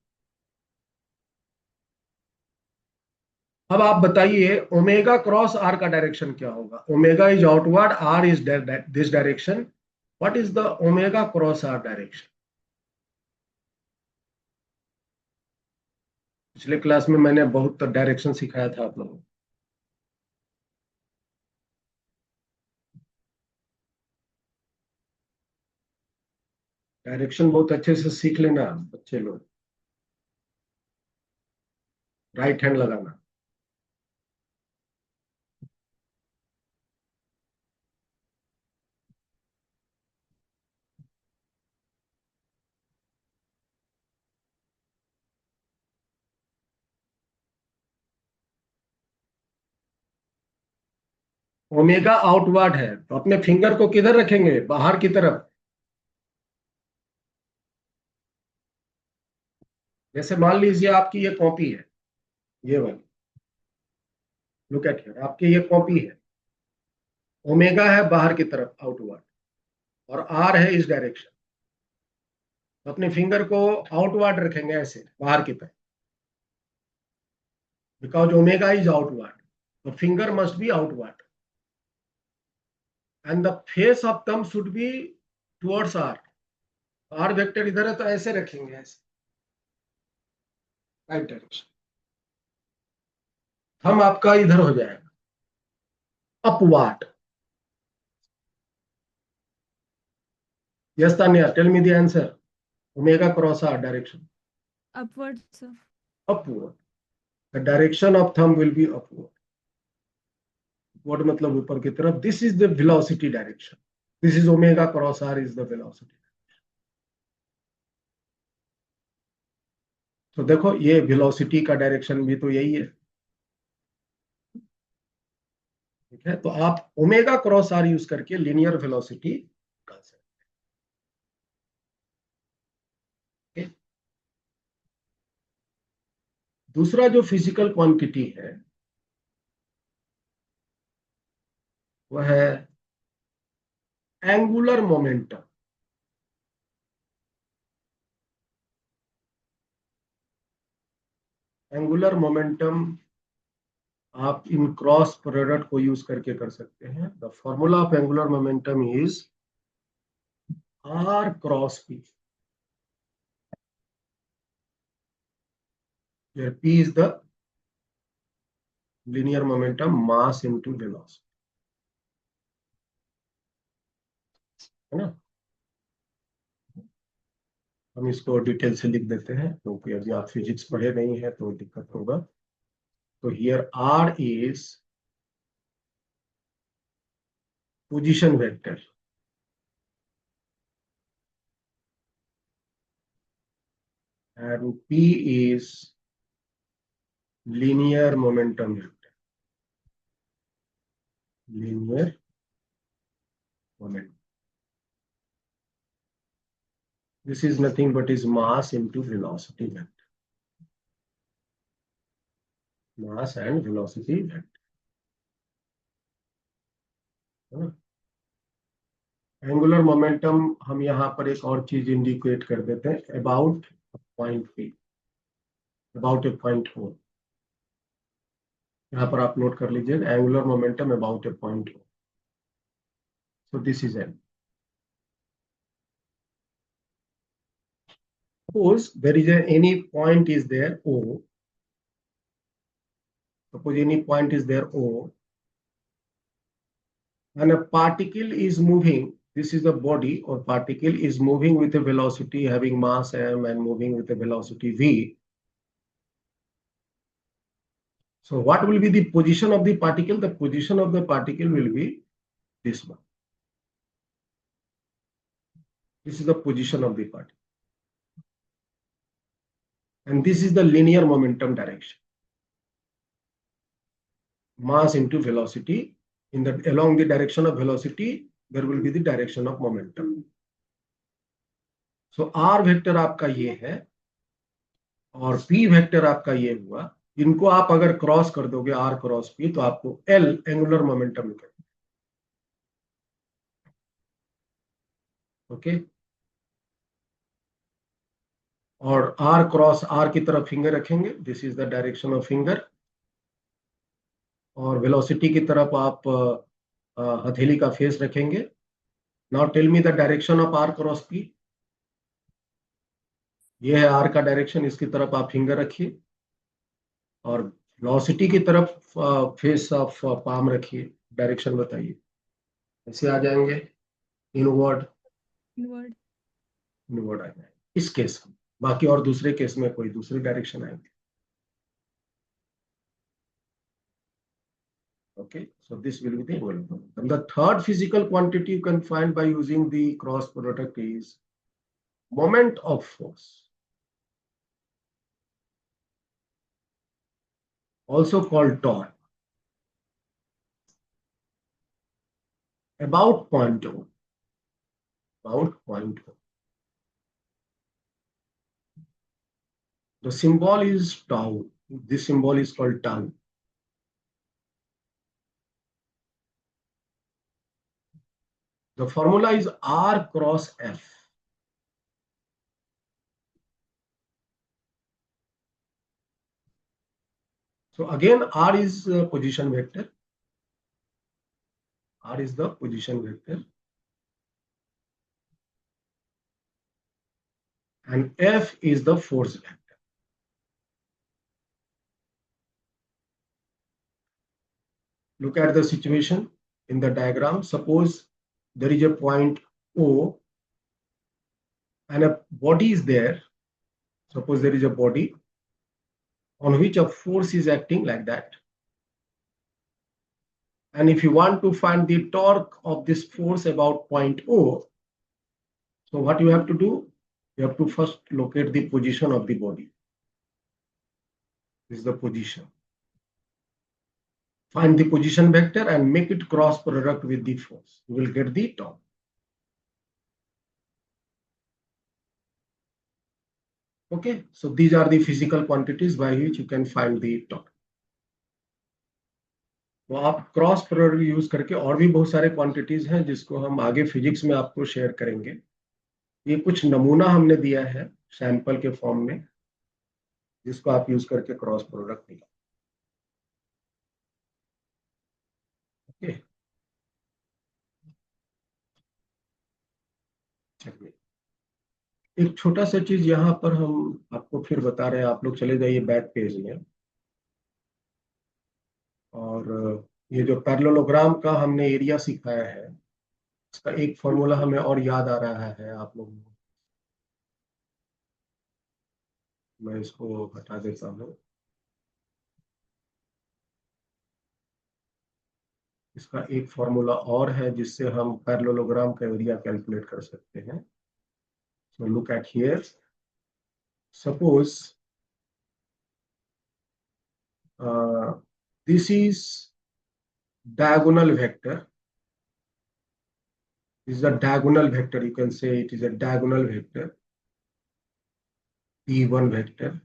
अब आप बताइए ओमेगा क्रॉस आर का डायरेक्शन क्या होगा? Omega is outward, R is this direction. What is the omega cross R direction? पिछले class में मैंने बहुत डायरेक्शन सिखाया था आप लोगों को। डायरेक्शन बहुत अच्छे से सीख लेना बच्चे लोग। राइट हैंड लगाना। ओमेगा आउटवर्ड है, तो अपने फिंगर को किधर रखेंगे? बाहर की तरफ। जैसे मान लीजिए आपकी ये कॉपी है, ये वाली। लुक एट हियर, आपकी ये कॉपी है। ओमेगा है बाहर की तरफ, आउटवर्ड, और आर है इस डायरेक्शन। तो अपने फिंगर को आउटवर्ड रखेंगे, ऐसे बाहर की तरफ, बिकॉज ओमेगा इज आउटवर्ड, तो finger must be outward and the face of thumb should be towards R. R vector इधर है, तो ऐसे रखेंगे, ऐसे राइट डायरेक्शन। थंब आपका इधर हो जाएगा, upward. Yes Tanya, tell me the answer. Omega cross R direction upward sir. Upward. The direction of thumb will be upward. Upward मतलब ऊपर की तरफ। This is the velocity direction. This is omega cross R is the velocity. तो देखो, ये velocity का direction भी तो यही है। ठीक है, तो आप ओमेगा क्रॉस आर यूज करके लीनियर वेलोसिटी निकाल सकते हैं। दूसरा जो फिजिकल क्वांटिटी है वह है एंगुलर मोमेंटम। एंगुलर मोमेंटम आप इन क्रॉस प्रोडक्ट को यूज करके कर सकते हैं। The formula of angular momentum is R cross P, where p is the linear momentum mass into velocity, है ना? हम इसको डिटेल से लिख देते हैं, क्योंकि अभी आप फिजिक्स पढ़े नहीं है तो दिक्कत होगा। तो here R is position vector. and P is linear momentum vector. Linear momentum. This is nothing but is mass into velocity vector. Mass and velocity vector. Angular momentum हम यहाँ पर एक और चीज इंडिकेट कर देते हैं, about point P, about a point O. यहाँ पर आप नोट कर लीजिए, angular momentum about a point O. So this is an. Suppose there is any point is there O. Suppose any point is there O, and a particle is moving. This is the body or particle is moving with a velocity having mass m and moving with a velocity v. So what will be the position of the particle? The position of the particle will be this one. This is the position of the particle. And this is the linear momentum direction. Mass into velocity. Along the direction of velocity, there will be the direction of momentum. So R vector आपका ये है और P vector आपका ये हुआ। इनको आप अगर क्रॉस कर दोगे R क्रॉस P, तो आपको L एंगुलर मोमेंटम निकलेगा। ओके, और R क्रॉस R की तरफ फिंगर रखेंगे, this is the direction of finger. और वेलोसिटी की तरफ आप हथेली का फेस रखेंगे। Now tell me the direction of R cross P। ये है R का डायरेक्शन, इसकी तरफ आप फिंगर रखिए और वेलोसिटी की तरफ फेस ऑफ पाम रखिए। डायरेक्शन बताइए, ऐसे आ जाएंगे, इनवर्ड इनवर्ड। इनवर्ड आ जाएंगे इस केस में। बाकी और दूसरे केस में कोई दूसरी डायरेक्शन आएंगे। Okay, so this will be the whole problem. And the third physical quantity you can find by using the cross product is moment of force, also called torque, about point O. About point O. The symbol is tau. This symbol is called tau. The formula is R cross F. So again, R is position vector. R is the position vector. And F is the force vector. Look at the situation in the diagram. Suppose there is a point O and a body is there. Suppose there is a body on which a force is acting like that. And if you want to find the torque of this force about point O, so what you have to do? You have to first locate the position of the body. This is the position. Find the position vector and make it cross product with the force. You will get the torque. Okay, so these are the physical quantities by which you can find the torque. तो आप cross product use करके और भी बहुत सारे quantities हैं जिसको हम आगे फिजिक्स में आपको शेयर करेंगे। ये कुछ नमूना हमने दिया है सैंपल के फॉर्म में, जिसको आप यूज करके क्रॉस प्रोडक्ट निकाल। ओके, चलिए एक छोटा सा चीज यहाँ पर हम आपको फिर बता रहे हैं। आप लोग चले जाइए बैक पेज में, और ये जो पैरेललोग्राम का हमने एरिया सिखाया है, इसका एक फॉर्मूला हमें और याद आ रहा है आप लोगों को। मैं इसको हटा देता हूँ। इसका एक फॉर्मूला और है जिससे हम पैरेललोग्राम का एरिया कैलकुलेट कर सकते हैं। So look at here, suppose this is diagonal vector. This is a diagonal vector. You can say it is a diagonal vector, D1 vector.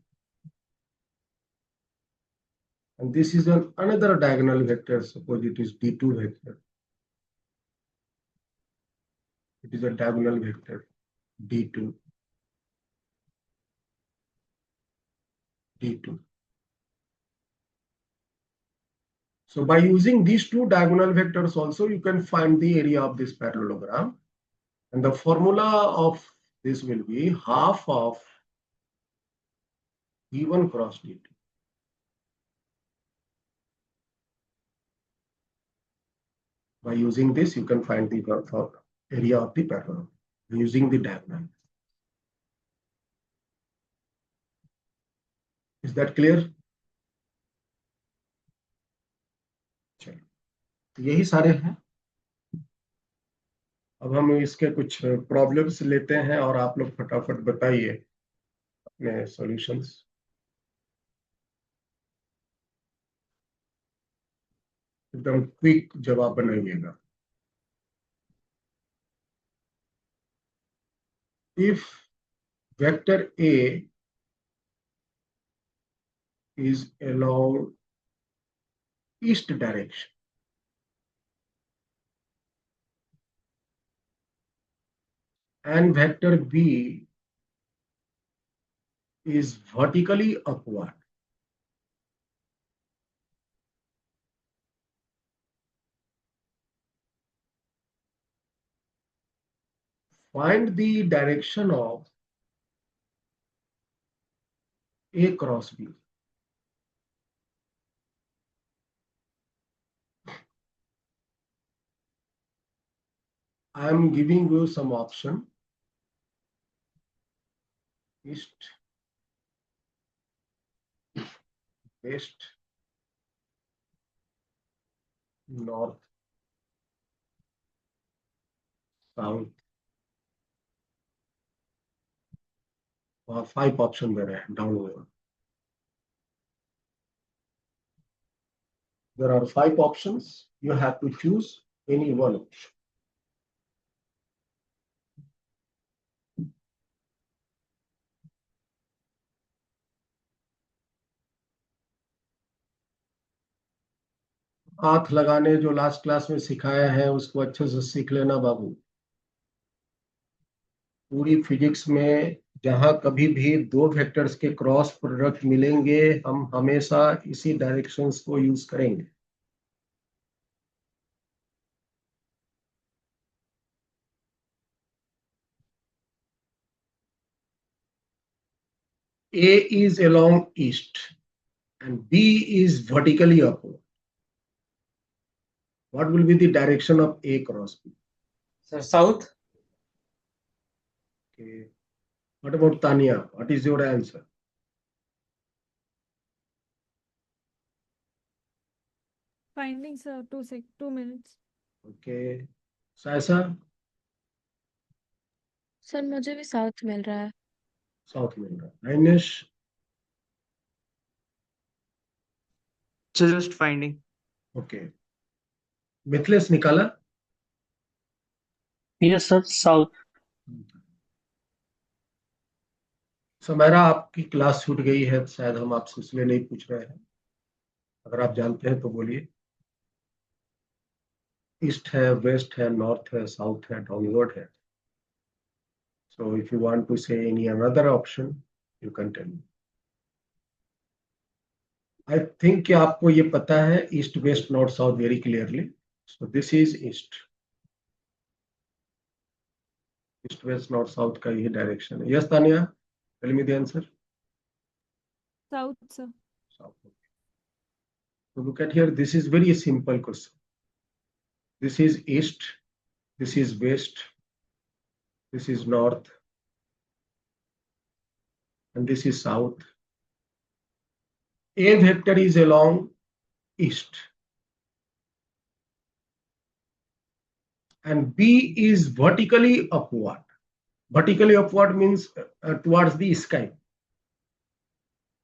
And this is another diagonal vector. Suppose it is D2 vector. It is a diagonal vector, D2, D2. So by using these two diagonal vectors also, you can find the area of this parallelogram. And the formula of this will be half of D1 cross D2. By using this, you can find the area of the parallelogram using the diagonal. Is that clear? चलो, यही सारे हैं. अब हम इसके कुछ problems लेते हैं और आप लोग फटाफट बताइए अपने सॉल्यूशंस. एकदम क्विक जवाब बनाइएगा. If vector A is along east direction and vector B is vertically upward, find the direction of A cross B. I am giving you some option: east, west, north, south. और 5 option दे रहे हैं downward. There are 5 options. You have to choose any one option. हाथ लगाने जो last class में सिखाया है उसको अच्छे से सीख लेना बाबू. पूरी फिजिक्स में जहां कभी भी दो वेक्टर्स के क्रॉस प्रोडक्ट मिलेंगे हम हमेशा इसी डायरेक्शंस को यूज करेंगे. A is along east and B is vertically upward. What will be the direction of A cross B? Sir, south. Okay. What about Tanya? What is your answer? Finding, sir. 2 minutes. Okay. Saisa? Sir मुझे भी south मिल रहा है. South मिल रहा है. Inish? Just finding. Okay. Mithilesh निकाला? Yes, sir. South. समैरा आपकी class छूट गई है शायद हम आपसे इसलिए नहीं पूछ रहे हैं. अगर आप जानते हैं तो बोलिए. ईस्ट है, वेस्ट है, नॉर्थ है, साउथ है, डाउनवर्ड है. So if you want to say any another option, you can tell me. I think कि आपको ये पता है east west north south very clearly. So this is east. East west north south का ये direction है. Yes, Tanya, tell me the answer. South, sir. South. So look at here. This is very simple question. This is east. This is west. This is north. And this is south. A vector is along east. And B is vertically upward. Vertically upward means towards the sky.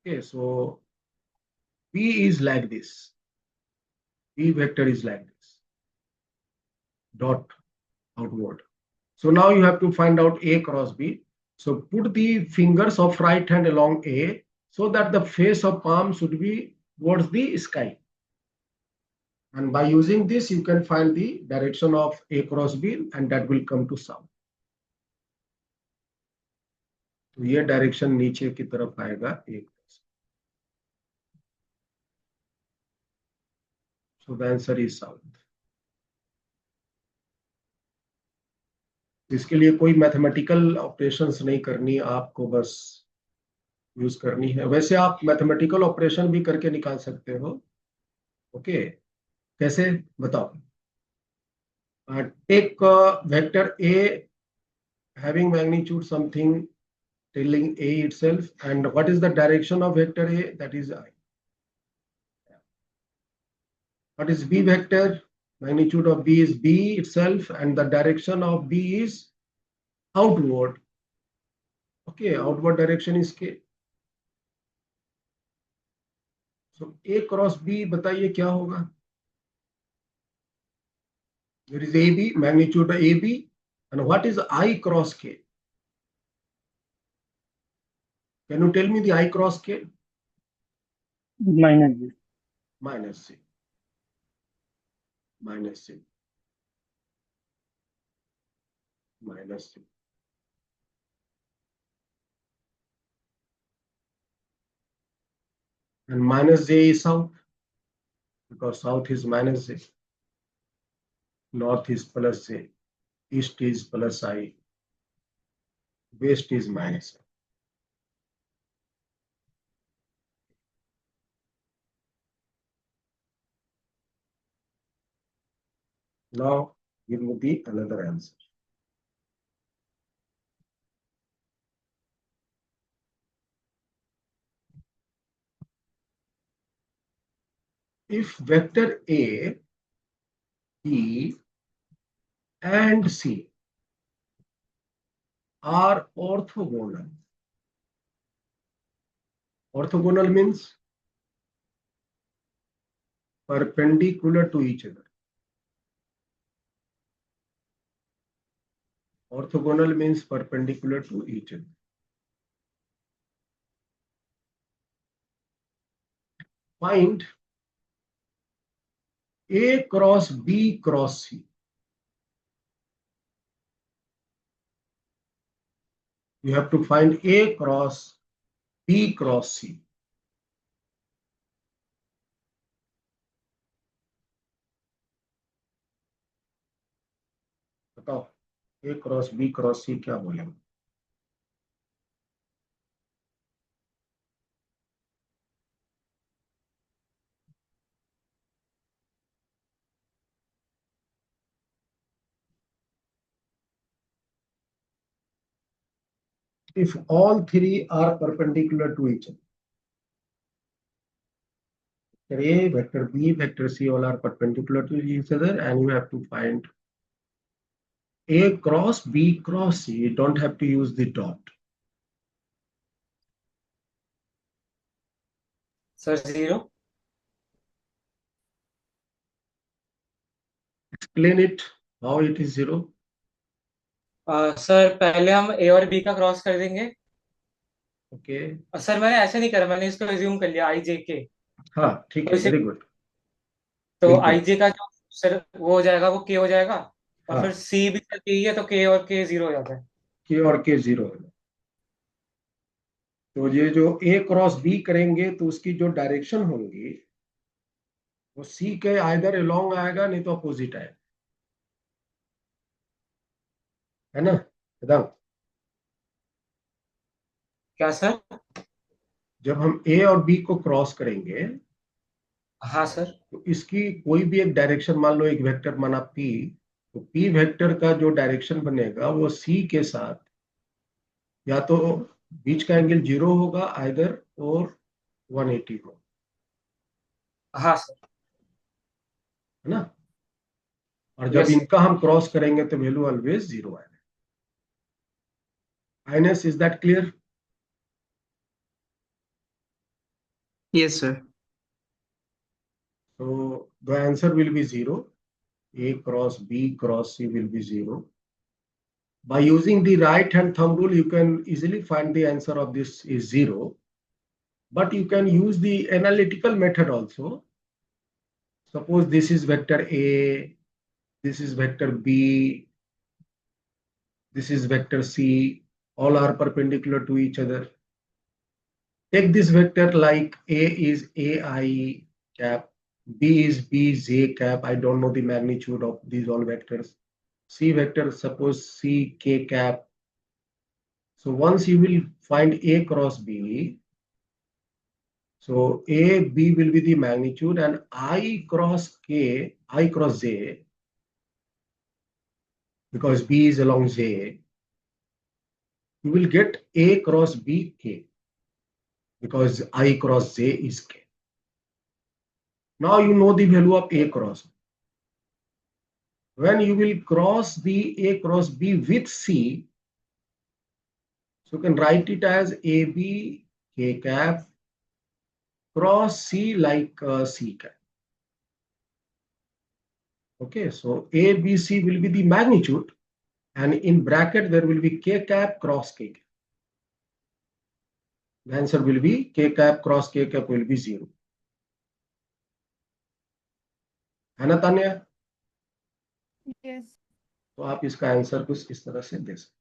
Okay, so B is like this. B vector is like this. Dot outward. So now you have to find out A cross B. So put the fingers of right hand along A so that the face of palm should be towards the sky. And by using this, you can find the direction of A cross B and that will come to south. तो ये direction नीचे की तरफ आएगा A cross. So the answer is south. इसके लिए कोई mathematical operations नहीं करनी, आपको बस यूज करनी है. वैसे आप मैथमेटिकल ऑपरेशन भी करके निकाल सकते हो. ओके, कैसे बताओ. Take vector A having magnitude something telling A itself, and what is the direction of vector A? That is I. What is B vector? Magnitude of B is B itself, and the direction of B is outward. Okay, outward direction is K. So A cross B, बताइए क्या होगा? There is AB, magnitude of AB, and what is I cross K? Can you tell me the I cross K? minus this. Minus C. Minus C. Minus C. And minus J is south, because south is minus J. North is plus J. East is plus I. West is minus I. Now give me the another answer. If vector A, B, and C are orthogonal. Orthogonal means perpendicular to each other. Orthogonal means perpendicular to each other. Find A cross B cross C. You have to find A cross B cross C. बताओ, A cross B cross C क्या बोलेंगे? If all three are perpendicular to each other, vector A, vector B, vector C all are perpendicular to each other, and you have to find A cross B cross C. You don't have to use the dot. Sir 0. Explain it, how it is 0. Sir पहले हम ए और B का cross कर देंगे. Okay, sir मैंने ऐसे नहीं करा, मैंने इसको एज्यूम कर लिया आई जे के. हाँ ठीक है, वेरी गुड. तो बिल्कुल. आई जे का जो सर वो हो जाएगा, वो के हो जाएगा. और हाँ. फिर सी भी सर के ही है, तो के और के 0 हो जाता है. K और K 0 है. तो ये जो A क्रॉस B करेंगे तो उसकी जो डायरेक्शन होंगी वो C के आइदर अलोंग आएगा, नहीं तो अपोजिट आएगा, है ना? एकदम. क्या सर? जब हम A और B को क्रॉस करेंगे हाँ सर. तो इसकी कोई भी एक डायरेक्शन, मान लो एक वेक्टर माना P, तो P वेक्टर का जो डायरेक्शन बनेगा वो C के साथ या तो बीच का एंगल 0 होगा आइदर, और 180 हो, हाँ सर. है ना? और जब Yes. इनका हम क्रॉस करेंगे तो वैल्यू ऑलवेज 0 आएगा. Ines, is that clear? Yes, sir. So the answer will be 0. A cross B cross C will be 0. By using the right hand thumb rule, you can easily find the answer of this is 0. But you can use the analytical method also. Suppose this is vector A, this is vector B, this is vector C, all are perpendicular to each other. Take this vector like A is AI cap, B is BJ cap. I don't know the magnitude of these all vectors. C vector, suppose C K cap. So once you will find A cross B, so A, B will be the magnitude, and I cross K, I cross J, because B is along J, you will get A cross B K, because I cross J is K. Now you know the value of A cross. When you will cross the A cross B with C, so you can write it as AB K cap cross C like C cap. Okay, so A, B, C will be the magnitude, and in bracket there will be K cap cross K cap. The answer will be K cap cross K cap will be 0. है ना Tanya? Yes. तो आप इसका answer कुछ इस तरह से दे सकते।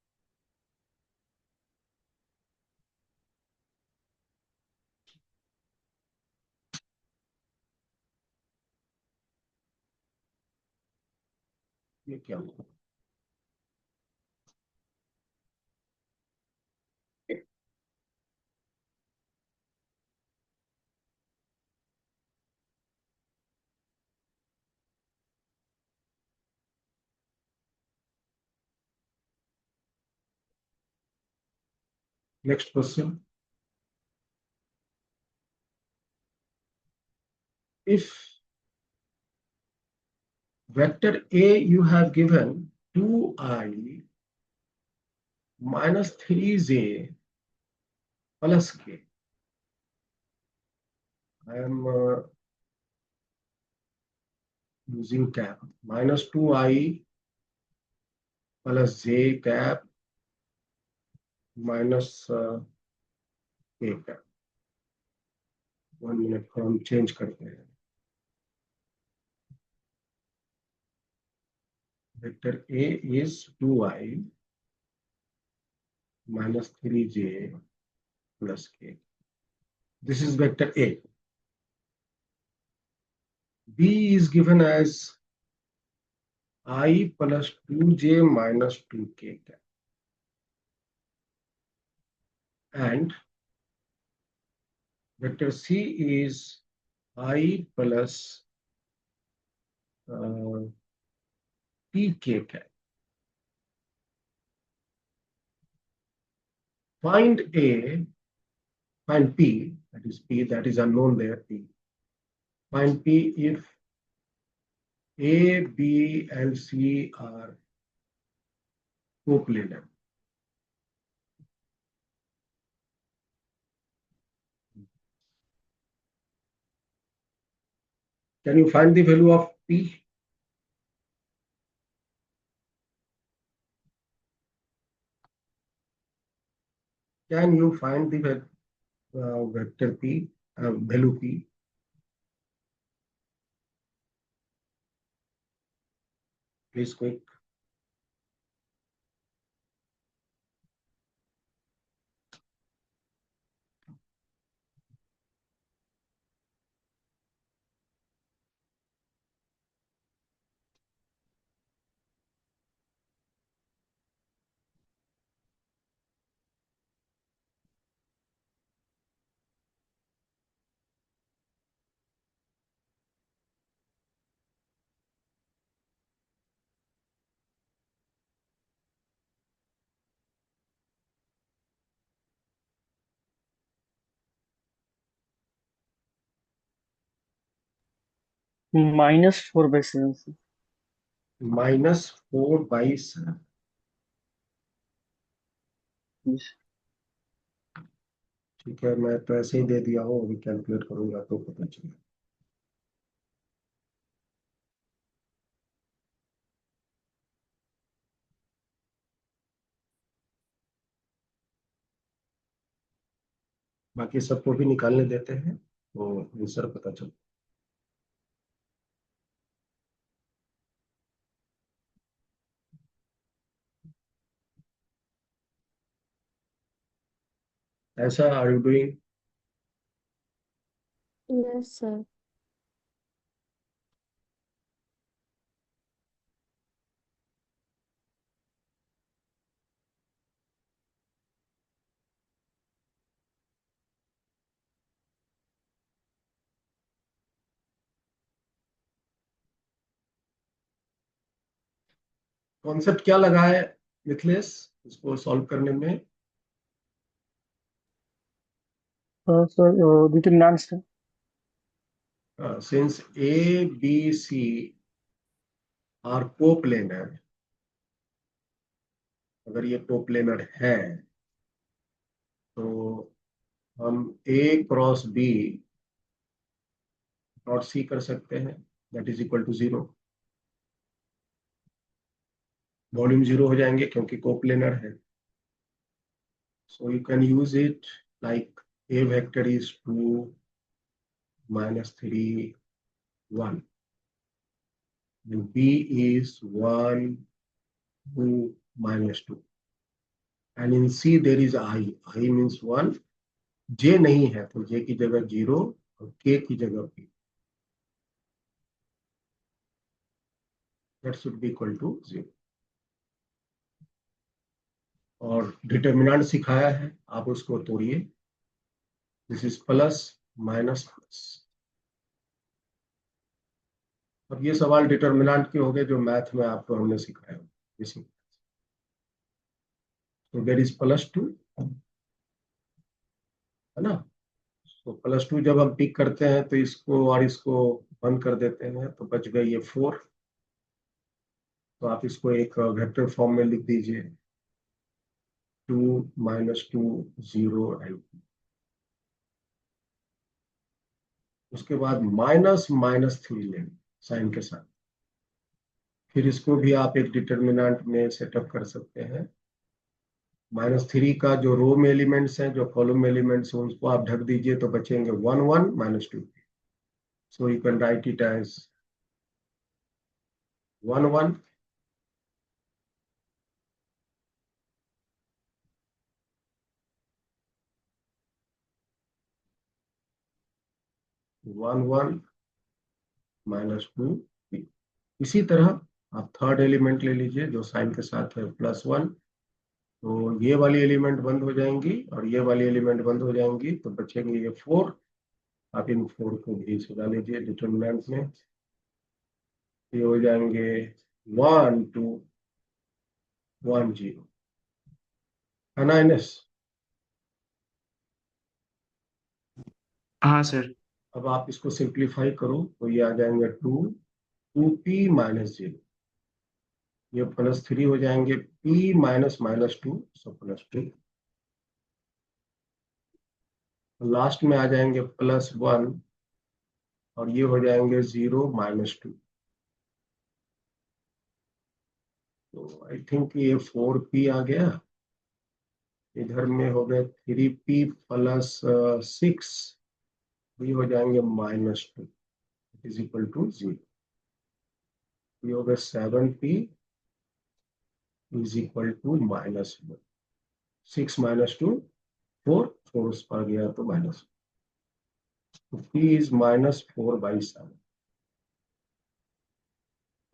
ये क्या हुआ? Next question. If vector A you have given 2I minus 3J plus K. I am using cap. Minus 2I plus J cap minus K cap. 1 minute को हम चेंज करते हैं. Vector A is 2I minus 3J plus K. This is vector A. B is given as I plus 2J minus 2K cap. And vector C is I plus PK cap. Find A, find P, that is P, that is unknown there, P. Find P if A, B, and C are coplanar. Can you find the value of P? Can you find the vector P, value P? Please quick. -4/7. Minus 4/7. Yes. ठीक है, मैं तो ऐसे ही दे दिया हूँ, अभी calculate करूंगा तो पता चलेगा। बाकी सबको भी निकालने देते हैं तो आंसर पता चल। ऐसा are you doing? Yes sir. Concept क्या लगा है मिथिलेश इसको सॉल्व करने में? सर डिटरमिनेंट्स है। Since A B C are coplanar, अगर ये कोप्लेनर है तो हम A cross B dot C कर सकते हैं, that is equal to zero. Volume zero हो जाएंगे क्योंकि कोप्लेनर है। So you can use it like A vector is 2 -3 1 and b is 1 2 -2 and in c there is I means 1, j नहीं है तो j की जगह 0 और k की जगह p, that should be equal to 0। और डिटर्मिनेंट सिखाया है, आप उसको तोड़िए। This is plus minus plus. अब ये सवाल डिटर्मिनेंट के हो गए जो मैथ में आपको हमने सिखाया इसी। तो देयर इज +2, है ना? तो +2 जब हम पिक करते हैं तो इसको और इसको बंद कर देते हैं तो बच गए ये 4। तो आप इसको एक वेक्टर फॉर्म में लिख दीजिए, 2 -2 0 एंड उसके बाद -3 लेंगे साइन के साथ। फिर इसको भी आप एक डिटर्मिनेंट में सेटअप कर सकते हैं। -3 का जो रो में एलिमेंट्स हैं, जो कॉलम में एलिमेंट्स हैं, उसको आप ढक दीजिए तो बचेंगे 1 1 -2। So you can write it as 1 1 1 1 -2। इसी तरह आप थर्ड एलिमेंट ले लीजिए जो साइन के साथ है +1। तो ये वाली एलिमेंट बंद हो जाएंगी और ये वाली एलिमेंट बंद हो जाएंगी तो बचेंगे ये 4। आप इन 4 को भी सजा लीजिए डिटर्मिनेंट में। ये हो जाएंगे 1 2 1 0, है ना इनेस? हाँ सर। अब आप इसको सिंप्लीफाई करो तो ये आ जाएंगे 2p -0। ये +3 हो जाएंगे p -2, सो +2। लास्ट में आ जाएंगे +1 और ये हो जाएंगे 0 -2। तो आई थिंक ये 4p आ गया। इधर में हो गए 3p + 6, ये हो जाएंगे -2 इज इक्वल टू 0। ये हो गए 7p इज इक्वल टू -1। 6 -2 4, 4 उस पर गया तो माइनस। तो p इज -4/7।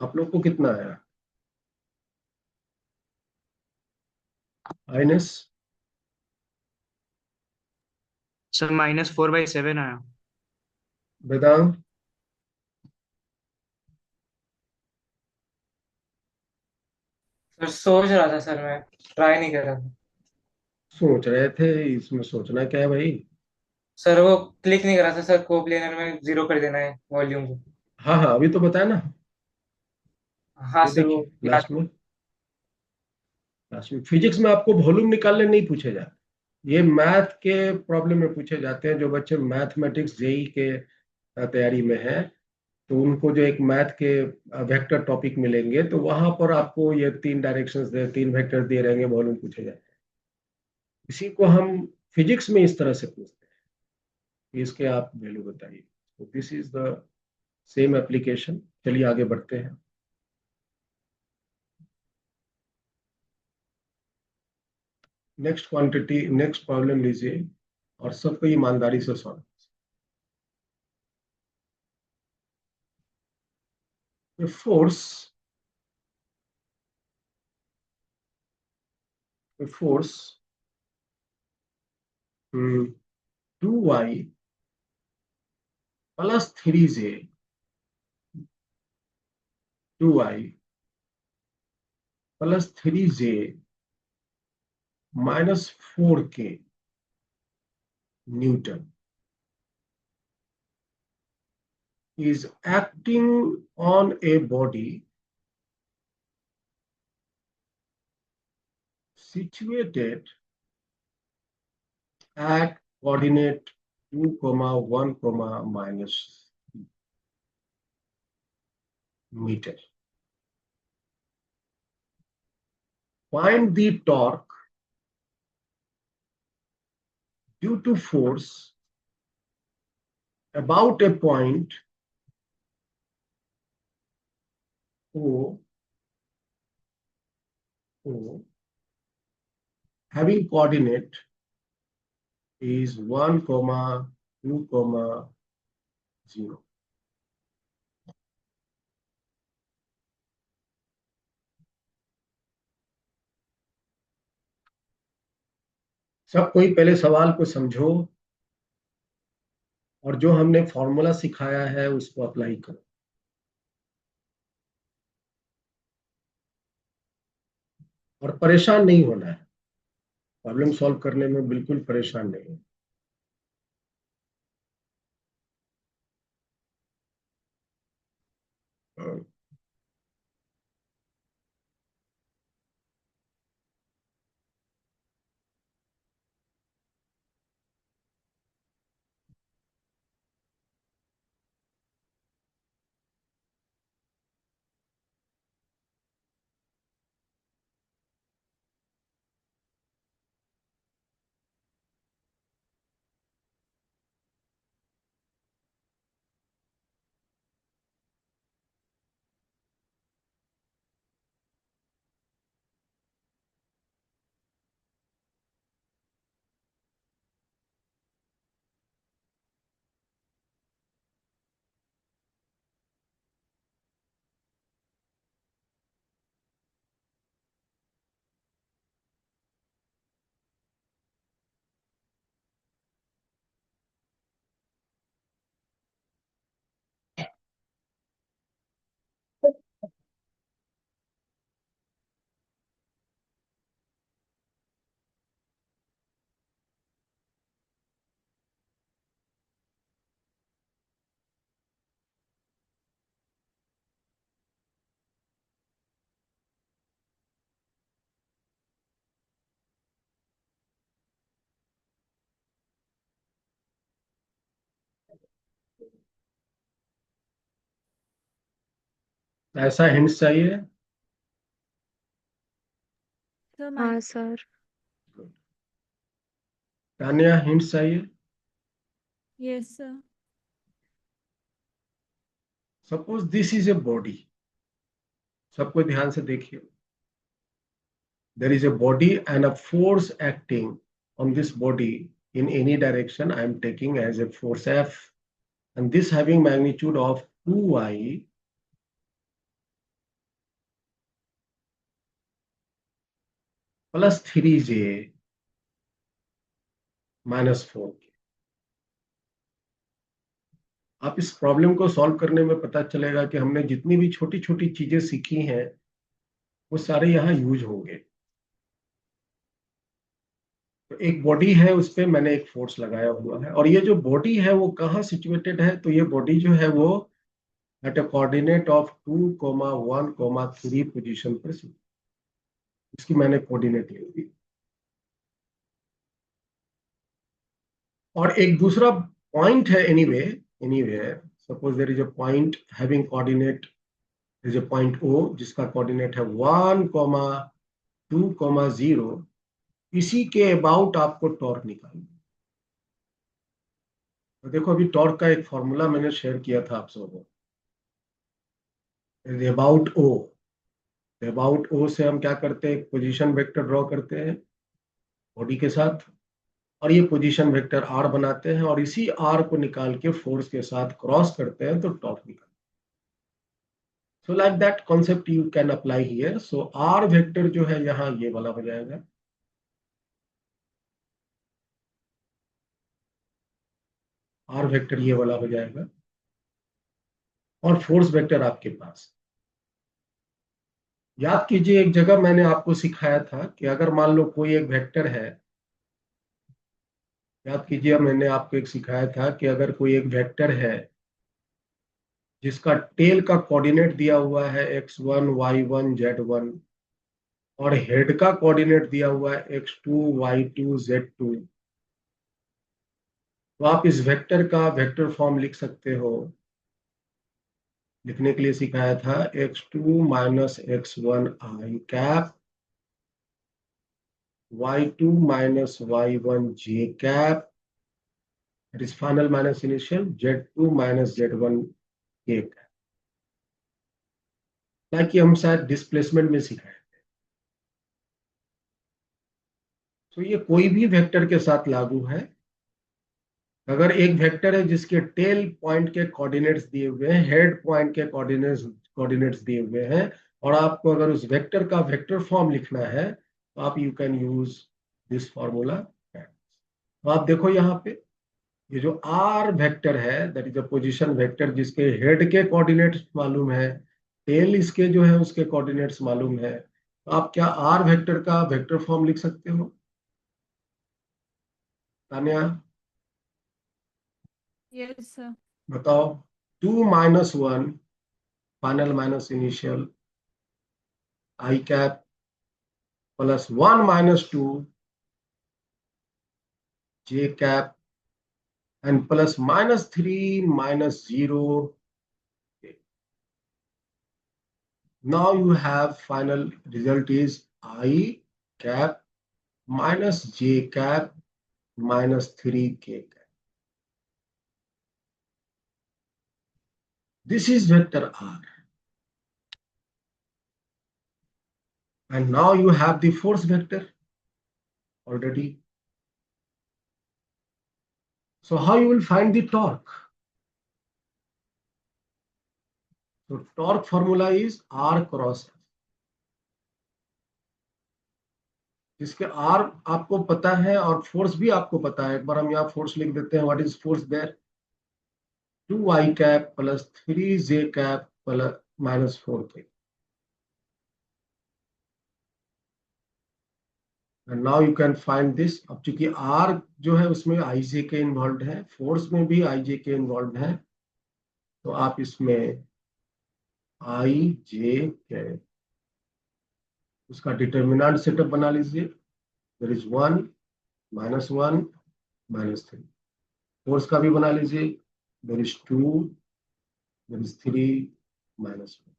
आप लोग को कितना आया आइनस? सर -4/7 आया। वेदांत? सर सोच रहा था सर, मैं ट्राई नहीं कर रहा था। सोच रहे थे? इसमें सोचना क्या है भाई? सर वो क्लिक नहीं कर रहा था सर, को प्लेनर में 0 कर देना है वॉल्यूम को। हाँ हाँ, अभी तो बताया ना। हाँ ये सर वो देखिए याद। लास्ट में फिजिक्स में आपको वॉल्यूम निकालने नहीं पूछे जाते, ये मैथ के प्रॉब्लम में पूछे जाते हैं। जो बच्चे मैथमेटिक्स जेई के तैयारी में हैं, तो उनको जो एक मैथ के वेक्टर टॉपिक मिलेंगे, तो वहां पर आपको ये 3 डायरेक्शंस दे, 3 वेक्टर दिए रहेंगे, वॉल्यूम पूछे जाते हैं। इसी को हम फिजिक्स में इस तरह से पूछते हैं कि इसके आप वैल्यू बताइए। तो this is the same application. चलिए आगे बढ़ते हैं। नेक्स्ट क्वांटिटी, नेक्स्ट प्रॉब्लम लीजिए और सबको ईमानदारी से solve. Force force 2y plus 3j, 2y plus 3j minus 4k Newton is acting on a body situated at coordinate 2, 1, minus meter. Find the torque due to force about a point O, having coordinate is 1, 2, 0. सब कोई पहले सवाल को समझो और जो हमने formula सिखाया है उसको अप्लाई करो। और परेशान नहीं होना है, प्रॉब्लम सॉल्व करने में बिल्कुल परेशान नहीं है। ऐसा हिंट्स चाहिए? Sir, हाँ my सर। तानिया, हिंट्स चाहिए? yes, sir. Suppose this is a body, सबको ध्यान से देखिए। There is a body and a force acting on this body in any direction. I am taking as a force F, and this having magnitude of 2y plus 3j minus 4k. आप इस problem को solve करने में पता चलेगा कि हमने जितनी भी छोटी छोटी चीजें सीखी हैं वो सारे यहाँ यूज होंगे। तो एक बॉडी है, उस पर मैंने एक फोर्स लगाया हुआ है, और ये जो बॉडी है वो कहाँ सिचुएटेड है? तो ये बॉडी जो है वो at a coordinate of 2, 1, 3 position पर, इसकी मैंने कोऑर्डिनेट ले ली। और एक दूसरा पॉइंट है anyway suppose there is a point having coordinate is a point O जिसका कोऑर्डिनेट है 1,2,0। इसी के अबाउट आपको टॉर्क निकालना। तो देखो अभी टॉर्क का एक फॉर्मूला मैंने शेयर किया था आप सबको, अबाउट O। अबाउट O से हम क्या करते हैं, पोजीशन वेक्टर ड्रॉ करते हैं बॉडी के साथ, और ये पोजीशन वेक्टर R बनाते हैं, और इसी R को निकाल के फोर्स के साथ क्रॉस करते हैं तो टॉर्क निकलता है। So like that concept you can apply here. So R vector जो है यहाँ ये वाला हो जाएगा, R वेक्टर ये वाला हो जाएगा, और फोर्स वेक्टर आपके पास। याद कीजिए एक जगह मैंने आपको सिखाया था कि अगर मान लो कोई एक वेक्टर है, याद कीजिए मैंने आपको एक सिखाया था कि अगर कोई एक वेक्टर है जिसका टेल का कोऑर्डिनेट दिया हुआ है x1 y1 z1, और हेड का कोऑर्डिनेट दिया हुआ है x2 y2 z2, तो आप इस वेक्टर का वेक्टर फॉर्म लिख सकते हो। लिखने के लिए सिखाया था x2 minus x1 i cap, y2 minus y1 j cap, that is final minus initial, z2 minus z1 k cap. ताकि हम शायद डिस्प्लेसमेंट में सिखाए। तो ये कोई भी वेक्टर के साथ लागू है। अगर एक वेक्टर है जिसके टेल पॉइंट के कोऑर्डिनेट्स दिए हुए हैं, हेड पॉइंट के कोऑर्डिनेट्स दिए हुए हैं, और आपको अगर उस वेक्टर का वेक्टर फॉर्म लिखना है तो आप you can use this formula. तो आप देखो यहाँ पे ये जो आर वेक्टर है that is a position vector जिसके हेड के कोऑर्डिनेट्स मालूम है, टेल इसके जो है उसके कोऑर्डिनेट्स मालूम है, तो आप क्या आर वेक्टर का वेक्टर फॉर्म लिख सकते हो तान्या? Yes, sir. बताओ। 2 minus 1 final minus initial I cap plus 1 minus 2 J cap and plus minus 3 minus 0। Now you have final result is I cap minus j cap minus 3k cap. This is vector R. And now you have the force vector already. So how you will find the torque? So torque formula is R cross F. जिसके R आपको पता है और force भी आपको पता है। एक बार हम यहाँ फोर्स लिख देते हैं। What is force there? 2i cap plus 3j cap plus minus 4k. And now you can find this। अब चूंकि R जो है उसमें IJ के इन्वॉल्व है, फोर्स में भी IJ के इन्वॉल्व है, तो आप इसमें IJ के उसका डिटर्मिनेंट सेटअप बना लीजिए। There is 1 minus 1 minus 3। Force का भी बना लीजिए। There is 2 there is 3 minus 1।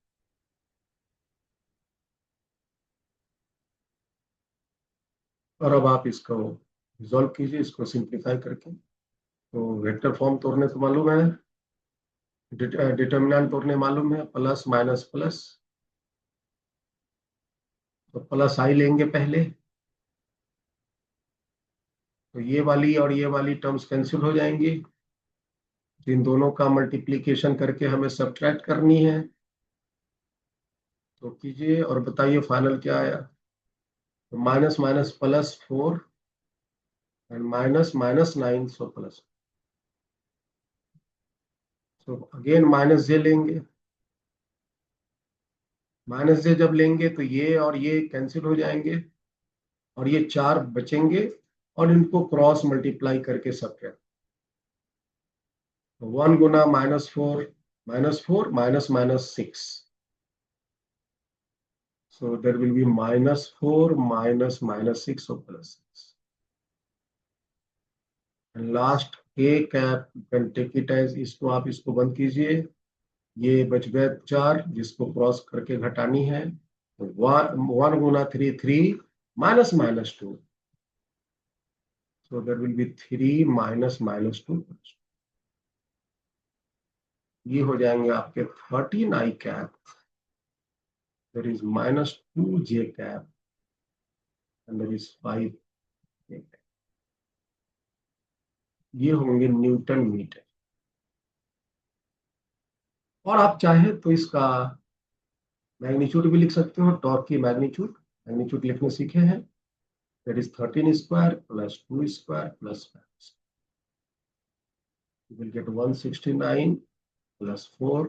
और अब आप इसको रिजॉल्व कीजिए, इसको सिंप्लीफाई करके। तो वेक्टर फॉर्म तोड़ने तो मालूम है, डिटर्मिनेंट तोड़ने मालूम है, प्लस माइनस प्लस। तो प्लस आई लेंगे पहले, तो ये वाली और ये वाली टर्म्स कैंसिल हो जाएंगी। इन दोनों का मल्टीप्लीकेशन करके हमें सब्ट्रैक्ट करनी है। तो कीजिए और बताइए फाइनल क्या आया। तो minus minus plus 4 and minus minus 9 so plus. So again minus J लेंगे। माइनस जे जब लेंगे तो ये और ये कैंसिल हो जाएंगे, और ये 4 बचेंगे, और इनको क्रॉस मल्टीप्लाई करके subtract. 1 Guna -4 -4 minus minus 6। So there will be -4 minus -6 so plus 6. Last A cap can take it as, इसको आप इसको बंद कीजिए, ये बच गए 4 जिसको क्रॉस करके घटानी है। 1 गुना 3 3 minus minus 2, so that will be 3 minus minus 2, ये हो जाएंगे आपके 13 I cap, there is minus 2 j cap and there is 5 j cap, ये होंगे न्यूटन मीटर। और आप चाहे तो इसका मैग्नीट्यूड भी लिख सकते हो, टॉर्क की मैग्नीट्यूड लिखने सीखे हैं, that is 13 square plus 2 square plus 5, you will get 169 plus 4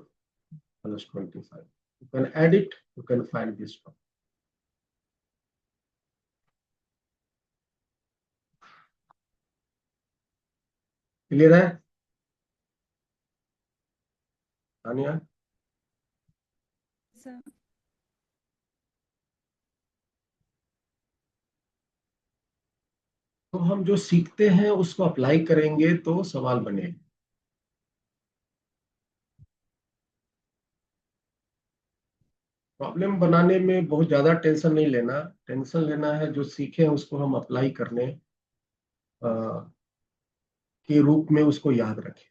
plus 25. You can add it, you can find this one. Clear है तानिया? सर तो हम जो सीखते हैं उसको अप्लाई करेंगे तो सवाल बने। प्रॉब्लम बनाने में बहुत ज्यादा टेंशन नहीं लेना, टेंशन लेना है जो सीखे हैं उसको हम अप्लाई करने के रूप में उसको याद रखें।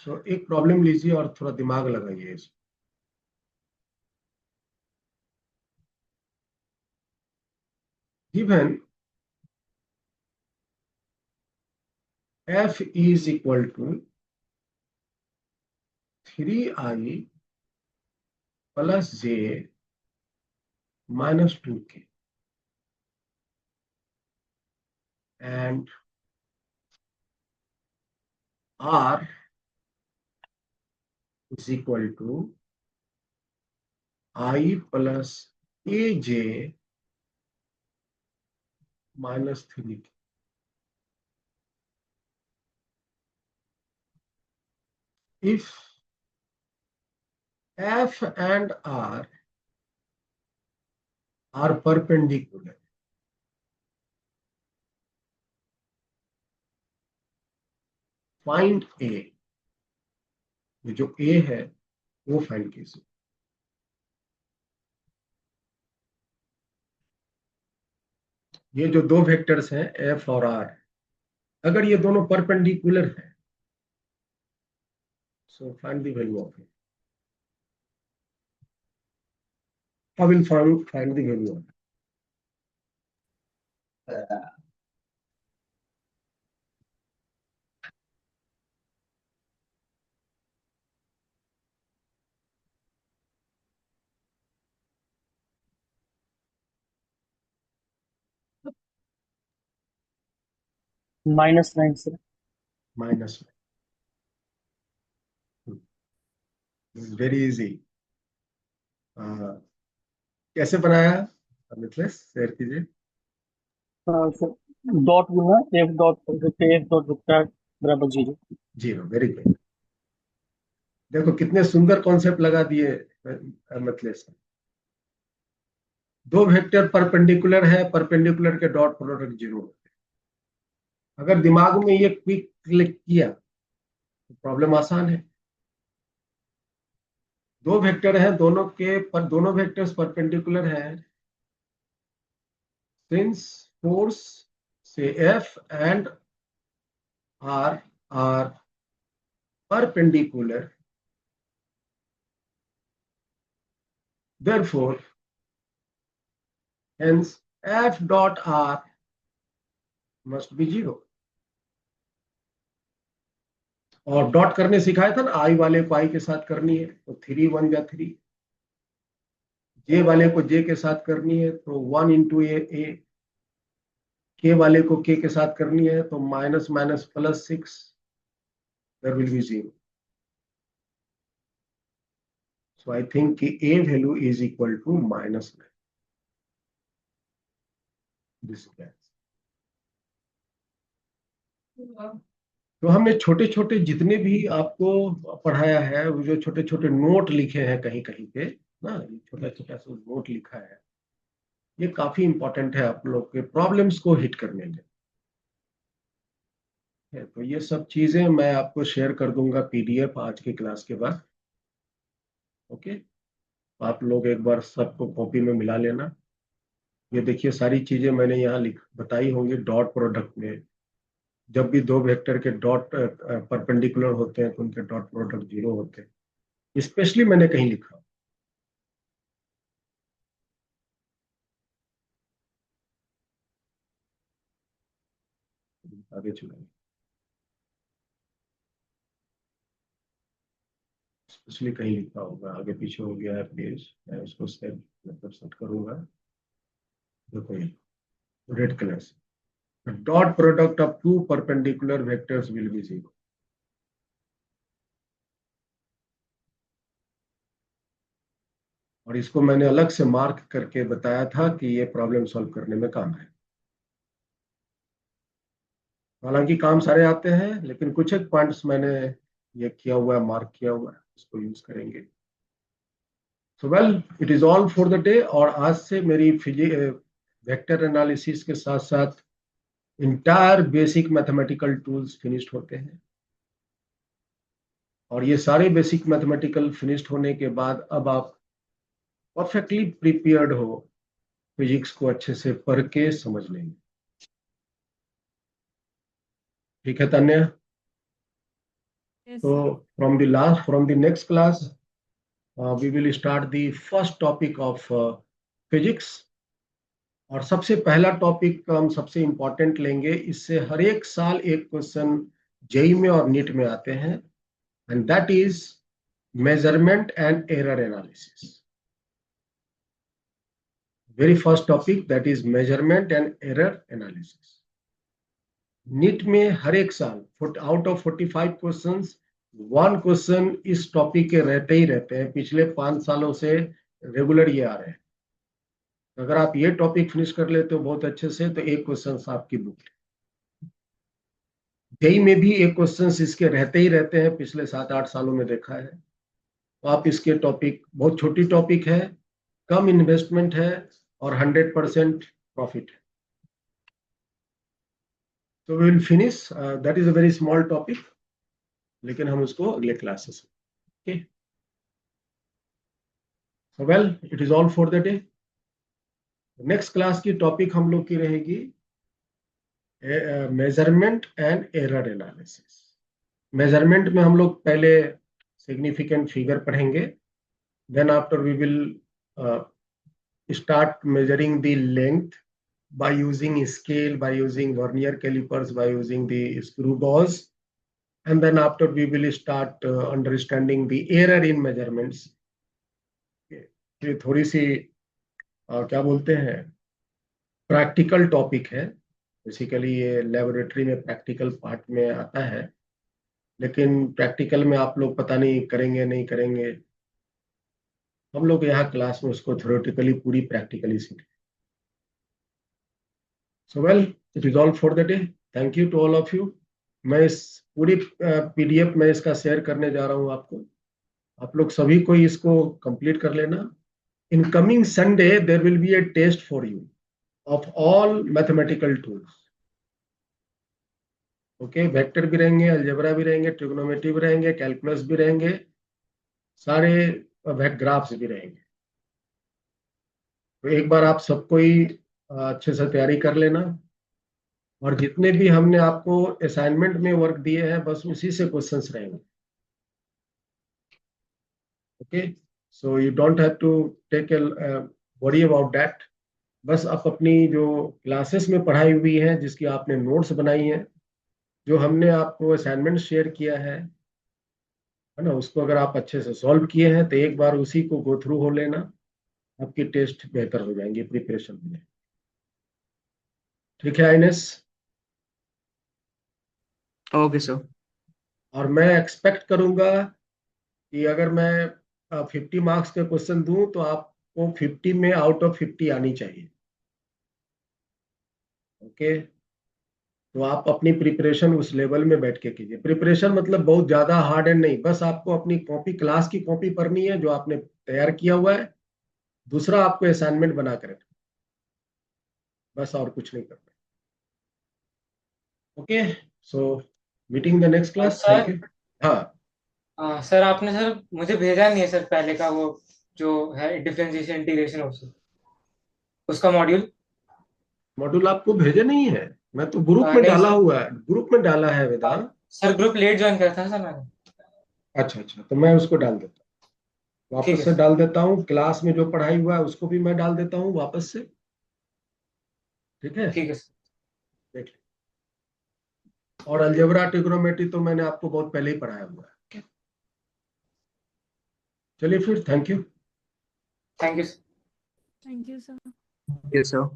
सो एक प्रॉब्लम लीजिए और थोड़ा दिमाग लगाइए इसमें। Given f is equal to 3i plus j minus 2k and r is equal to I plus aj minus 3k. If f and r are perpendicular, find a, ये जो a है वो फाइंड कीजिए। ये जो दो वेक्टर्स हैं f और r, अगर ये दोनों परपेंडिकुलर हैं, so find the value of it. I will find the value of it. -9 से। minus very easy. कैसे बनाया मिथलेश, शेयर कीजिए। सर डॉट गुना f डॉट वेक्टर बराबर 0। 0, वेरी गुड। देखो कितने सुंदर कॉन्सेप्ट लगा दिए मिथलेश। दो वेक्टर परपेंडिकुलर है, परपेंडिकुलर के डॉट प्रोडक्ट 0 होते हैं। अगर दिमाग में ये क्विक क्लिक किया तो प्रॉब्लम आसान है। दो वेक्टर हैं, दोनों वेक्टर्स परपेंडिकुलर हैं, सिंस फोर्स से F and R are perpendicular, therefore hence F dot R must be 0। और डॉट करने सिखाया था ना, आई वाले को आई के साथ करनी है तो 3 1 जा 3, जे वाले को जे के साथ करनी है तो 1 इंटू ए, के वाले को के के साथ करनी है तो minus minus plus 6, there will be 0। So I think a value is equal to -9। This is तो हमने छोटे छोटे जितने भी आपको पढ़ाया है, वो जो छोटे छोटे नोट लिखे हैं कहीं कहीं पे ना, छोटा छोटा सा नोट लिखा है, ये काफी इंपॉर्टेंट है आप लोग के प्रॉब्लम्स को हिट करने में। तो ये सब चीजें मैं आपको शेयर कर दूंगा PDF आज की क्लास के बाद। ओके, आप लोग एक बार सबको कॉपी में मिला लेना। ये देखिए सारी चीजें मैंने यहाँ लिख बताई होंगी डॉट प्रोडक्ट में। जब भी दो वेक्टर के डॉट परपेंडिकुलर होते हैं तो उनके डॉट प्रोडक्ट 0 होते हैं, स्पेशली मैंने कहीं लिखा। आगे चलेंगे, स्पेशली कहीं लिखा होगा, आगे पीछे हो गया है पेज, मैं उसको सेव मतलब सेट करूंगा। देखो ये रेड कलर से dot product of two perpendicular vectors will be 0। और इसको मैंने अलग से मार्क करके बताया था कि ये प्रॉब्लम सॉल्व करने में काम है। हालांकि काम सारे आते हैं, लेकिन कुछ एक पॉइंट्स मैंने ये किया हुआ है, मार्क किया हुआ है, इसको यूज करेंगे। सो well, it is all for the day. और आज से मेरी वेक्टर एनालिसिस के साथ साथ entire basic mathematical tools finished होते हैं। और ये सारे बेसिक मैथमेटिकल फिनिश्ड होने के बाद अब आप परफेक्टली प्रिपेयर्ड हो फिजिक्स को अच्छे से पढ़ के समझ लेंगे। ठीक है तन्या? Yes, तो from the next class we will start the first topic of physics। और सबसे पहला टॉपिक हम सबसे इंपॉर्टेंट लेंगे, इससे हर एक साल एक क्वेश्चन जेई में और नीट में आते हैं, and that is measurement and error analysis. Very first topic that is measurement and error analysis. NEET में हर एक साल आउट ऑफ 45 क्वेश्चंस 1 क्वेश्चन इस टॉपिक के रहते ही रहते हैं। पिछले 5 सालों से रेगुलर ये आ रहे हैं। अगर आप ये टॉपिक फिनिश कर लेते हो बहुत अच्छे से तो एक क्वेश्चन आपकी बुक। जेई में भी एक क्वेश्चन इसके रहते ही रहते हैं, पिछले 7-8 सालों में देखा है। तो आप इसके टॉपिक, बहुत छोटी टॉपिक है, कम इन्वेस्टमेंट है और 100% प्रॉफिट है। तो we will finish, that is a very small topic, लेकिन हम उसको अगले क्लासेस में। Okay, so well, it is all for the day. Next class की टॉपिक हम लोग की रहेगी measurement and error analysis. Measurement में हम लोग पहले सिग्निफिकेंट फिगर पढ़ेंगे, then after we will start measuring the length by using scale, by using vernier calipers, by using the screw gauge, and then after we will start understanding the error in measurements। ये थोड़ी सी क्या बोलते हैं, practical topic है। Basically ये laboratory में practical part में आता है, लेकिन प्रैक्टिकल में आप लोग पता नहीं करेंगे नहीं करेंगे। हम लोग यहाँ क्लास में उसको थ्योरेटिकली पूरी प्रैक्टिकली सीखें। So well, it is all for the day. Thank you to all of you. मैं इस पूरी PDF में इसका शेयर करने जा रहा हूँ आपको। आप लोग सभी को इसको कंप्लीट कर लेना। In coming Sunday there will be a test for you of all mathematical tools. Okay, vector भी रहेंगे, अलजेब्रा भी रहेंगे, ट्रिग्नोमेट्री भी रहेंगे, कैलकुलस भी रहेंगे, सारे ग्राफ्स भी रहेंगे। तो एक बार आप सबको ही अच्छे से तैयारी कर लेना। और जितने भी हमने आपको असाइनमेंट में वर्क दिए हैं बस उसी से क्वेश्चंस रहेंगे। Okay, so you don't have to take worry about that. बस आप अपनी जो क्लासेस में पढ़ाई हुई है, जिसकी आपने नोट्स बनाई हैं, जो हमने आपको असाइनमेंट शेयर किया है ना, उसको अगर आप अच्छे से सॉल्व किए हैं तो एक बार उसी को गो थ्रू हो लेना, आपकी टेस्ट बेहतर हो जाएंगे प्रिपरेशन में। ठीक है आइनेस? Okay sir. और मैं एक्सपेक्ट करूंगा कि अगर मैं 50 मार्क्स के क्वेश्चन दूं तो आपको 50 में आउट ऑफ 50 आनी चाहिए। ओके, तो आप अपनी प्रिपरेशन उस लेवल में बैठ के कीजिए। प्रिपरेशन मतलब बहुत ज्यादा हार्ड एंड नहीं, बस आपको अपनी कॉपी, क्लास की कॉपी पढ़नी है जो आपने तैयार किया हुआ है। दूसरा, आपको असाइनमेंट बना कर रखना। बस और कुछ नहीं करना। Okay, so meeting the next class. Sir thank you. हाँ, सर आपने सर मुझे भेजा नहीं है सर पहले का वो जो है डिफरेंशिएशन इंटीग्रेशन उसका मॉड्यूल। मॉड्यूल आपको भेजे नहीं है? मैं तो ग्रुप में नहीं डाला सर। हुआ है, ग्रुप में डाला है वेदांत। सर ग्रुप लेट ज्वाइन करा था सर मैंने। अच्छा अच्छा, तो मैं उसको डाल देता हूँ, ठीक वापस है से सर। डाल देता हूँ। क्लास में जो पढ़ाई हुआ है उसको भी मैं डाल देता हूँ वापस से। ठीक है, ठीक है सर। देख लीजिए। और अलजेब्रा ट्रिग्नोमेट्री तो मैंने आपको बहुत पहले ही पढ़ाया हुआ है। चलिए फिर, thank you. Thank you sir. Thank you sir. Yes, sir.